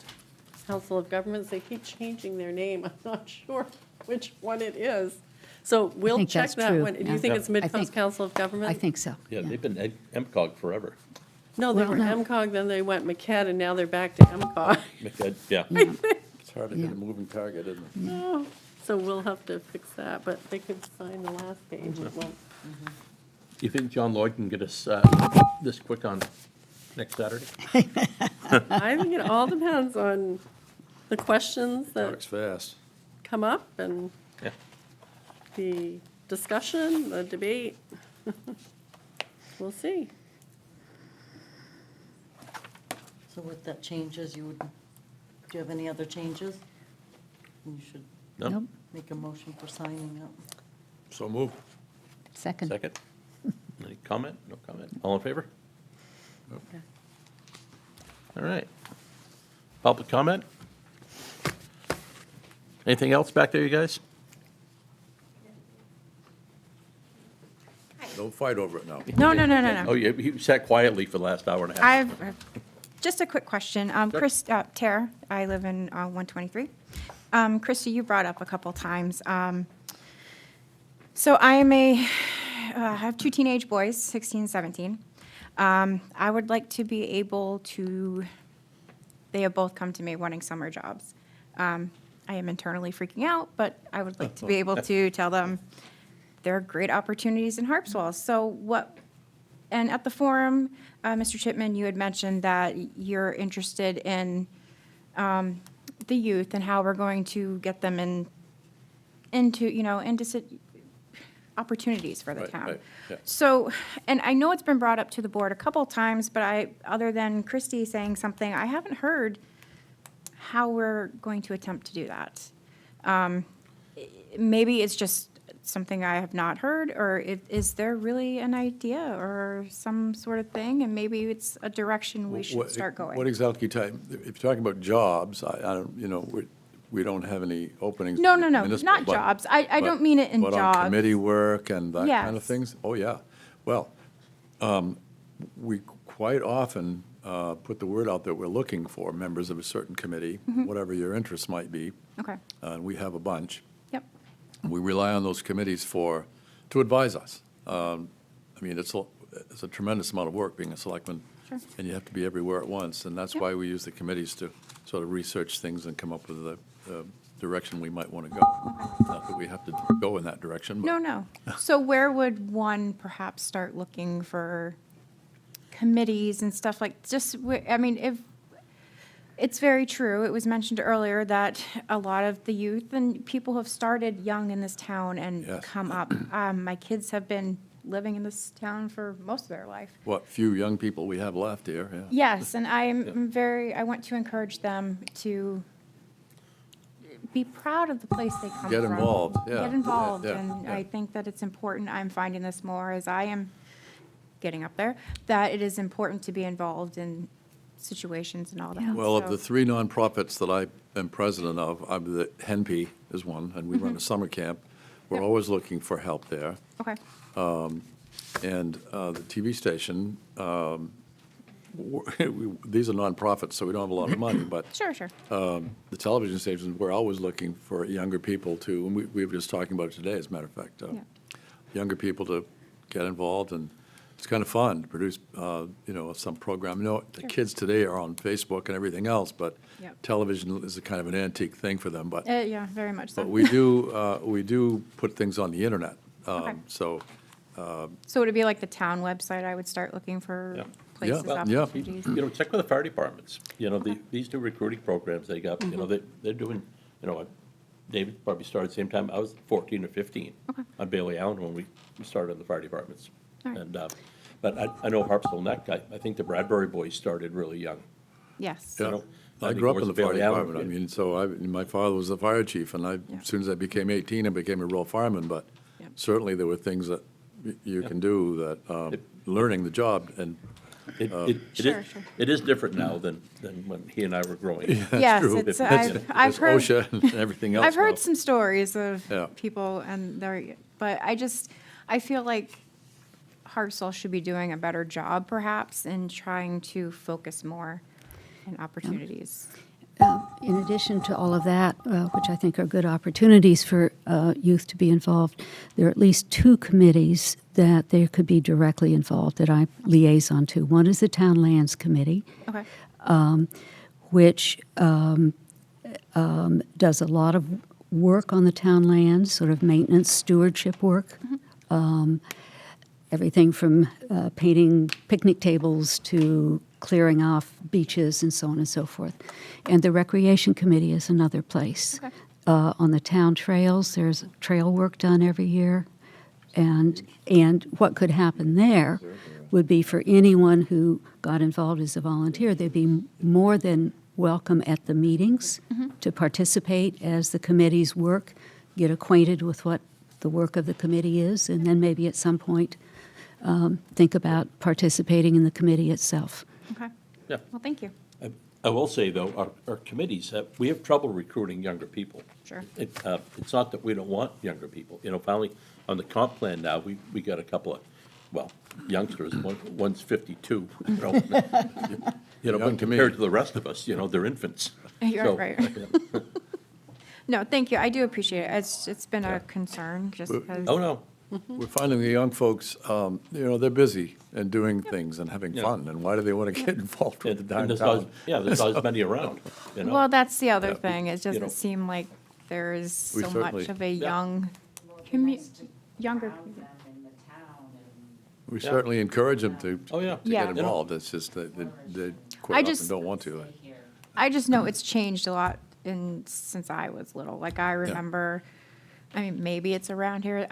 Council of Governments. They keep changing their name. I'm not sure which one it is. So we'll think check that's that true. one. Do you Yeah. think it's I Midcoast think- Council of Governments? I think so. Yeah, they've been MCOG forever. No, they Well, were no. MCOG, then they went MCAD, and now they're back to MCOG. Yeah. It's hard to hit Yeah. a moving target, isn't it? So we'll have to fix that, but they could sign the last page. It won't. You think John Lloyd can get us this quick on next Saturday? I think it all depends on the questions that Talks fast. come up and Yeah. the discussion, the debate. We'll see. So with that changes, do you have any other changes? You should No? Nope. make a motion for signing up. So move. Second. Second? Any comment? No comment? All in favor? Okay. All right. Public comment? Anything else back there, you guys? Don't fight over it now. No. Oh, you sat quietly for the last hour and a half. I've just a quick question. Chris, Tara, I live in 123. Christy, you brought up a couple times. So I have two teenage boys, 16 and 17. I would like to be able to, they have both come to me wanting summer jobs. I am internally freaking out, but I would like to be able to tell them there are great opportunities in Harpswell. So what, and at the forum, Mr. Chipman, you had mentioned that you're interested in the youth and how we're going to get them into opportunities for the Right, town. right, yeah. So, and I know it's been brought up to the board a couple times, but other than Christie saying something, I haven't heard how we're going to attempt to do that. Maybe it's just something I have not heard, or is there really an idea or some sort of thing? And maybe it's a direction we should start going. What exactly, if you're talking about jobs, I don't, we don't have any openings. No, in municipal, not but- jobs. I don't but- mean it in But on jobs. committee work and that kind of Yes. things? Oh, yeah. Well, we quite often put the word out that we're looking for members of a certain committee, whatever your interests might be. Okay, And we have a bunch. yep. We rely on those committees to advise us. I mean, it's a tremendous amount of work being a selectman, Sure. and you have to be everywhere at once, and that's Yep. why we use the committees to sort of research things and come up with the direction we might want to go. Not that we have to go in that direction, but. No. So where would one perhaps start looking for committees and stuff like, I mean, if, It's very true. It was mentioned earlier that a lot of the youth and people have started young in this town and Yes. come up. My kids have been living in this town for most of their life. What few young people we have left here, yeah. Yes, and I want to encourage them to be proud of the place they come from. Get involved, yeah. Get involved, Yeah, and yeah. I think that it's important. I'm finding this more as I am getting up there, that it is important to be involved in situations and all that. Well, of So- the three nonprofits that I am president of, the HENPE is one, and we run a summer camp. We're Yep. always looking for help there. Okay, And the TV station, these are nonprofits, so we don't have a lot of money, but sure. the television stations, we're always looking for younger people to, and we were just talking about it today, as a matter of fact, Yeah. younger people to get involved, and it's kind of fun to produce, some program. The kids today are on Facebook and everything else, but Yep. television is a kind of an antique thing for them, but Yeah, very much so. but we do put things on the internet. Okay. So, So would it be like the town website? I would start looking for Yeah. places, Yeah. opportunities? Check with the fire departments. These new recruiting programs they got, they're doing, David probably started the same time. I was 14 or 15 on Bailey Allen when we started in the fire departments. All right. And, but I know Harpswell Neck, I think the Bradbury boys started really young. Yes. yeah. know, I think grew up more in the as a fire Bailey Allen department. I kid. mean, so my father was the fire chief, and as soon as I became 18, I became a real fireman, but Yep. certainly there were things that you can do that, learning the job, and It Sure, is- sure. It is different now than when he and I were growing. Yes, true. it's, There's I've heard. OSHA and everything else I've heard now. some stories of Yeah. people and but I feel like Harpswell should be doing a better job perhaps in trying to focus more in opportunities. In addition to all of that, which I think are good opportunities for youth to be involved, there are at least two committees that they could be directly involved that I liaison to. One is the Town Lands Committee, Okay, which does a lot of work on the town lands, sort of maintenance, stewardship work. Everything from painting picnic tables to clearing off beaches and so on and so forth. And the Recreation Committee is another place. Okay. On the town trails, there's trail work done every year. And what could happen there would be for anyone who got involved as a volunteer, they'd be more than welcome at the meetings to participate as the committees work, get acquainted with what the work of the committee is, and then maybe at some point think about participating in the committee itself. okay. Yeah. Well, thank you. I will say, though, our committees, we have trouble recruiting younger people. Sure. It's not that we don't want younger people. Finally, on the comp plan now, we got a couple of, youngsters. One's 52, Young to me. compared to the rest of us, they're infants. You're So, right. No, thank you. I do appreciate it. It's been a concern just because. Oh, no. We're finding the young folks, they're busy and doing things and having Yeah. fun, and why do they want to get involved with the And there's not, downtown? there's not as many around, Well, that's the other Yeah. thing. It know. doesn't seem like there is We so certainly- much of a Yeah. younger. We certainly encourage them to Oh, yeah. to Yeah. get involved. It's just that they I quite often just- don't want to. I just know it's changed a lot since I was little. Like I remember, maybe it's around here.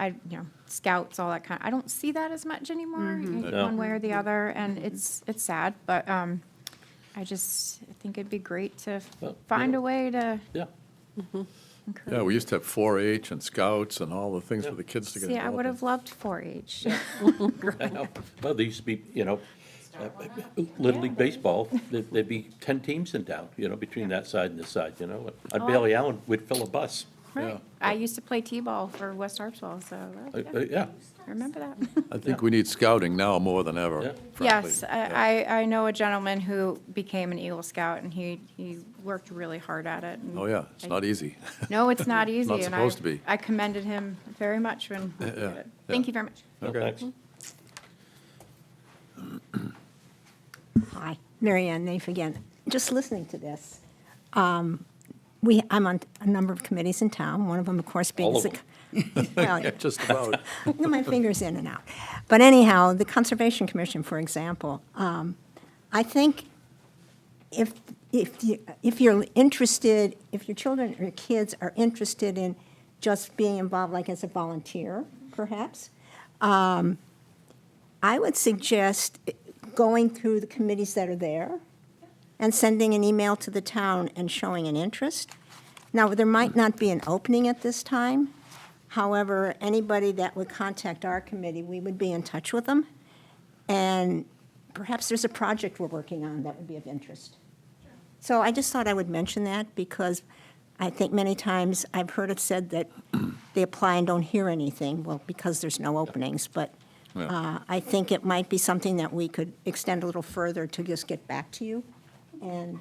Scouts, all that kind. I don't see that as much anymore, No. one way or the other, and it's sad. But I think it'd be great to Well, find a way to Yeah. encourage. Yeah, we used to have 4-H and scouts and all the things for the kids to get See, involved I in. would have loved 4-H. I know. Well, there used to be, Little League Baseball, there'd be 10 teams in town, between that side and this side, On Bailey Allen, we'd fill a bus. Right. I used to play t-ball for West Harpswell, so yeah, Yeah. I remember that. I think we need scouting now more than ever, Yeah. frankly. Yes, I know a gentleman who became an Eagle Scout, and he worked really hard at it. and Oh, yeah, it's I- not easy. No, it's not easy. Not and supposed to be. I commended him very much when he did yeah, it. Thank you very much. No, Okay. thanks. Hi, Mary Ann Naif again. Just listening to this, I'm on a number of committees in town, one of them, of course, being. All of them. Well, Yeah, just about. get my fingers in and out. But anyhow, the Conservation Commission, for example, I think if if you're interested, if your children or kids are interested in just being involved, like as a volunteer, perhaps, I would suggest going through the committees that are there and sending an email to the town and showing an interest. Now, there might not be an opening at this time. However, anybody that would contact our committee, we would be in touch with them. And perhaps there's a project we're working on that would be of interest. So I just thought I would mention that because I think many times I've heard it said that they apply and don't hear anything, well, because there's no openings. But I think it might be something that we could extend a little further to just get back to you and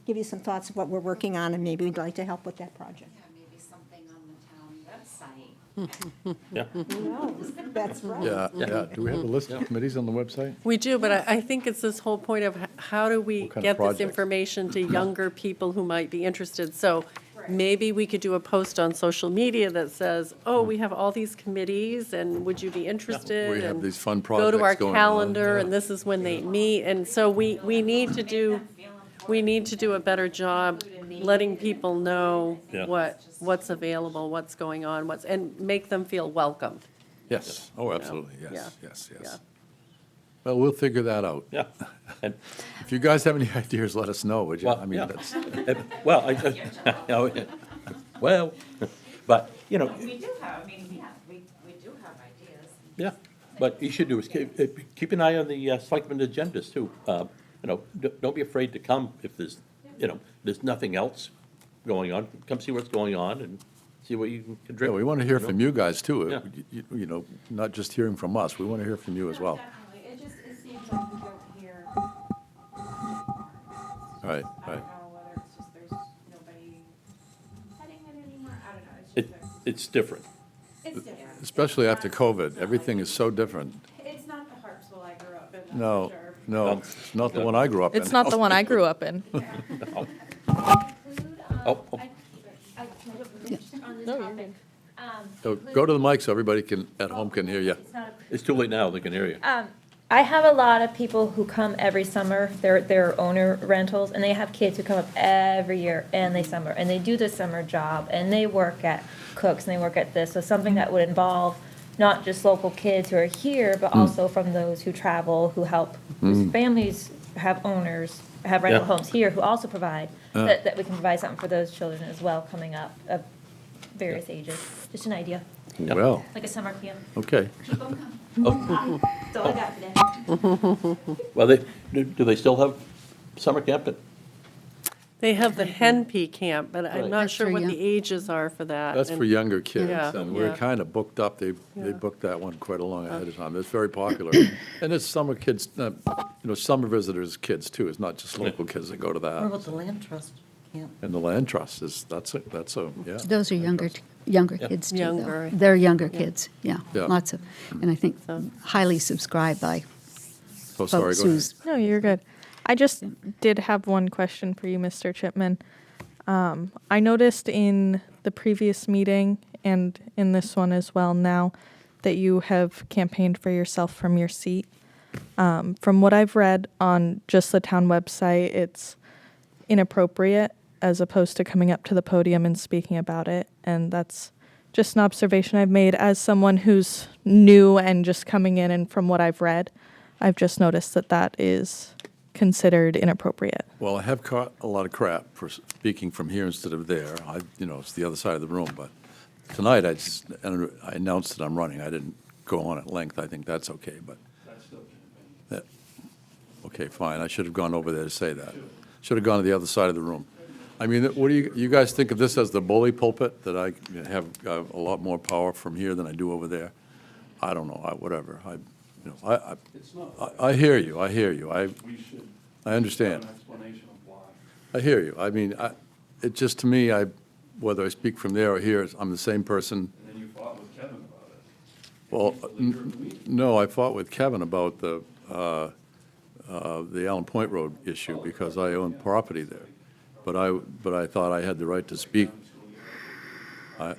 give you some thoughts of what we're working on, and maybe we'd like to help with that project. Maybe something on the town website. Yeah. Who knows? That's right. Yeah. Do we have a list of committees on the website? We do, but I think it's this whole point of how do we What kind of get this projects? information to younger people who might be interested? So maybe we could do a post on social media that says, oh, we have all these committees, and would you be interested? We have And these fun go to our projects going on, calendar, yeah. and this is when they meet. And so we need to do a better job letting people know Yeah. what's available, what's going on, and make them feel welcome. Yes. Oh, absolutely. Yeah. Yes. Yeah. Well, we'll figure that out. Yeah. And, If you guys have any ideas, let us know, would you? well, I mean, yeah. that's, Well, well, but, you know, We do have, I mean, yeah, we do have ideas. yeah, but you should do is keep an eye on the selectmen agendas too. You know, don't be afraid to come if there's nothing else going on. Come see what's going on and see what you can yeah, contribute. we want to hear from you guys too. Yeah. You know, not just hearing from us. We want to hear from you as well. Definitely. It seems like we don't hear. Right. I don't know whether it's just there's nobody heading it anymore. I don't know. It, it's different. It's different. Especially after COVID, everything is so different. It's not the Harpswell I grew up in. that's No, for sure. no, it's not the one I grew up in. It's not the one I grew up in. Oh, oh. Go to the mic so everybody at home can hear you. It's too late now, they can hear you. I have a lot of people who come every summer, they're owner rentals, and they have kids who come up every year, and they summer, and they do the summer job, and they work at Cooks, and they work at this, so something that would involve not just local kids who are here, but also from those who travel, who help, whose families have owners, have rental Yeah. homes here, who also provide, that we can provide something for those children as well coming up of various ages. Just an idea, Well, like a summer camp. okay. Keep them coming. That's all I got today. Well, do they still have summer camp? They have the hen pea camp, but I'm Right. not That's sure for what young- the ages are for that. That's and- for younger kids, Yeah, and we're yeah. kind of booked up. They Yeah. booked that one quite a long ahead of time. It's very popular. And it's summer kids, summer visitors' kids too. It's not just local kids that go to What about that. the land trust? Yeah. And the land trust that's a, yeah. Those are younger kids too, though. Younger. They're younger kids, yeah, Yeah. lots of, and I think highly subscribed by Oh, sorry, folks go ahead. who's, No, you're good. I just did have one question for you, Mr. Chipman. I noticed in the previous meeting and in this one as well now that you have campaigned for yourself from your seat. From what I've read on just the town website, it's inappropriate as opposed to coming up to the podium and speaking about it. And that's just an observation I've made as someone who's new and just coming in. And from what I've read, I've just noticed that that is considered inappropriate. Well, I have caught a lot of crap for speaking from here instead of there. It's the other side of the room, but tonight I announced that I'm running. I didn't go on at length. I think that's okay, but. Okay, fine. I should have gone over there to say that. Should have gone to the other side of the room. I mean, what do you guys think of this as the bully pulpit, that I have a lot more power from here than I do over there? I don't know, whatever. I hear you, I understand. I hear you. I mean, it just, to me, whether I speak from there or here, I'm the same person. And then you fought with Kevin about it. Well, no, I fought with Kevin about the Allen Point Road issue because I own property there. But I thought I had the right to speak. I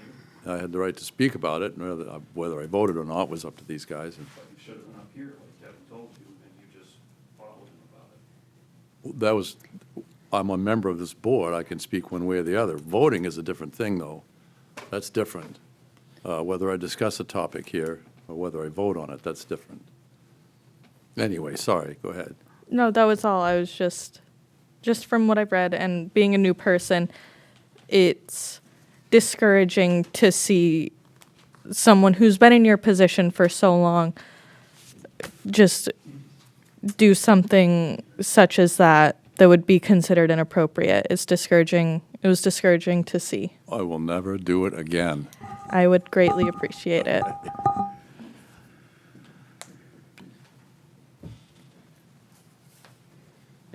had the right to speak about it, and whether I voted or not was up to these guys. And But you should have been up here, like Kevin told you, and you just fought with him about it. that was, I'm a member of this board, I can speak one way or the other. Voting is a different thing, though. That's different. Whether I discuss a topic here or whether I vote on it, that's different. Anyway, sorry, go ahead. No, that was all. I was just from what I've read and being a new person, it's discouraging to see someone who's been in your position for so long just do something such as that would be considered inappropriate. It's discouraging. It was discouraging to see. I will never do it again. I would greatly appreciate it.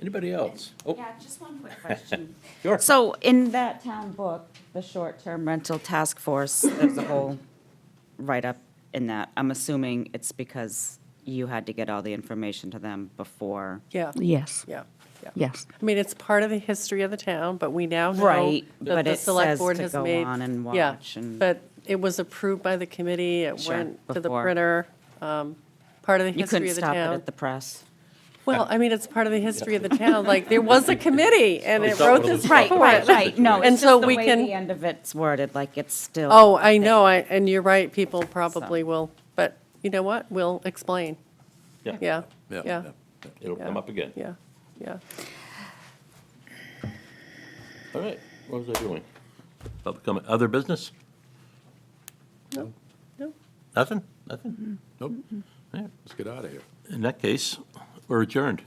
Anybody else? Oh, Yeah, just one quick question. sure. So in that town book, the short-term rental task force, there's a whole write-up in that. I'm assuming it's because you had to get all the information to them before. Yeah, Yes, yeah, yeah. yes. I mean, it's part of the history of the town, but we now know Right, that but the it select says board to has go made. on and Yeah, watch and- but it was approved by the committee, it Sure, went to the before. printer, part of the You history couldn't of the stop it town. at the press. Well, I mean, it's part of the history of the town, like, there was a committee, and It's it not wrote one of this those report. Right, no, And it's so just the we way can- the end of it's worded, like it's still. Oh, I know, and you're right, people probably will, but you know what, we'll explain, Yeah. yeah, Yeah, yeah, It'll come up again. yeah, yeah. All right, what was I doing? Public comment, other business? No, no. Nothing? Nothing? Nope. Yeah, let's get out of here. In that case, we're adjourned.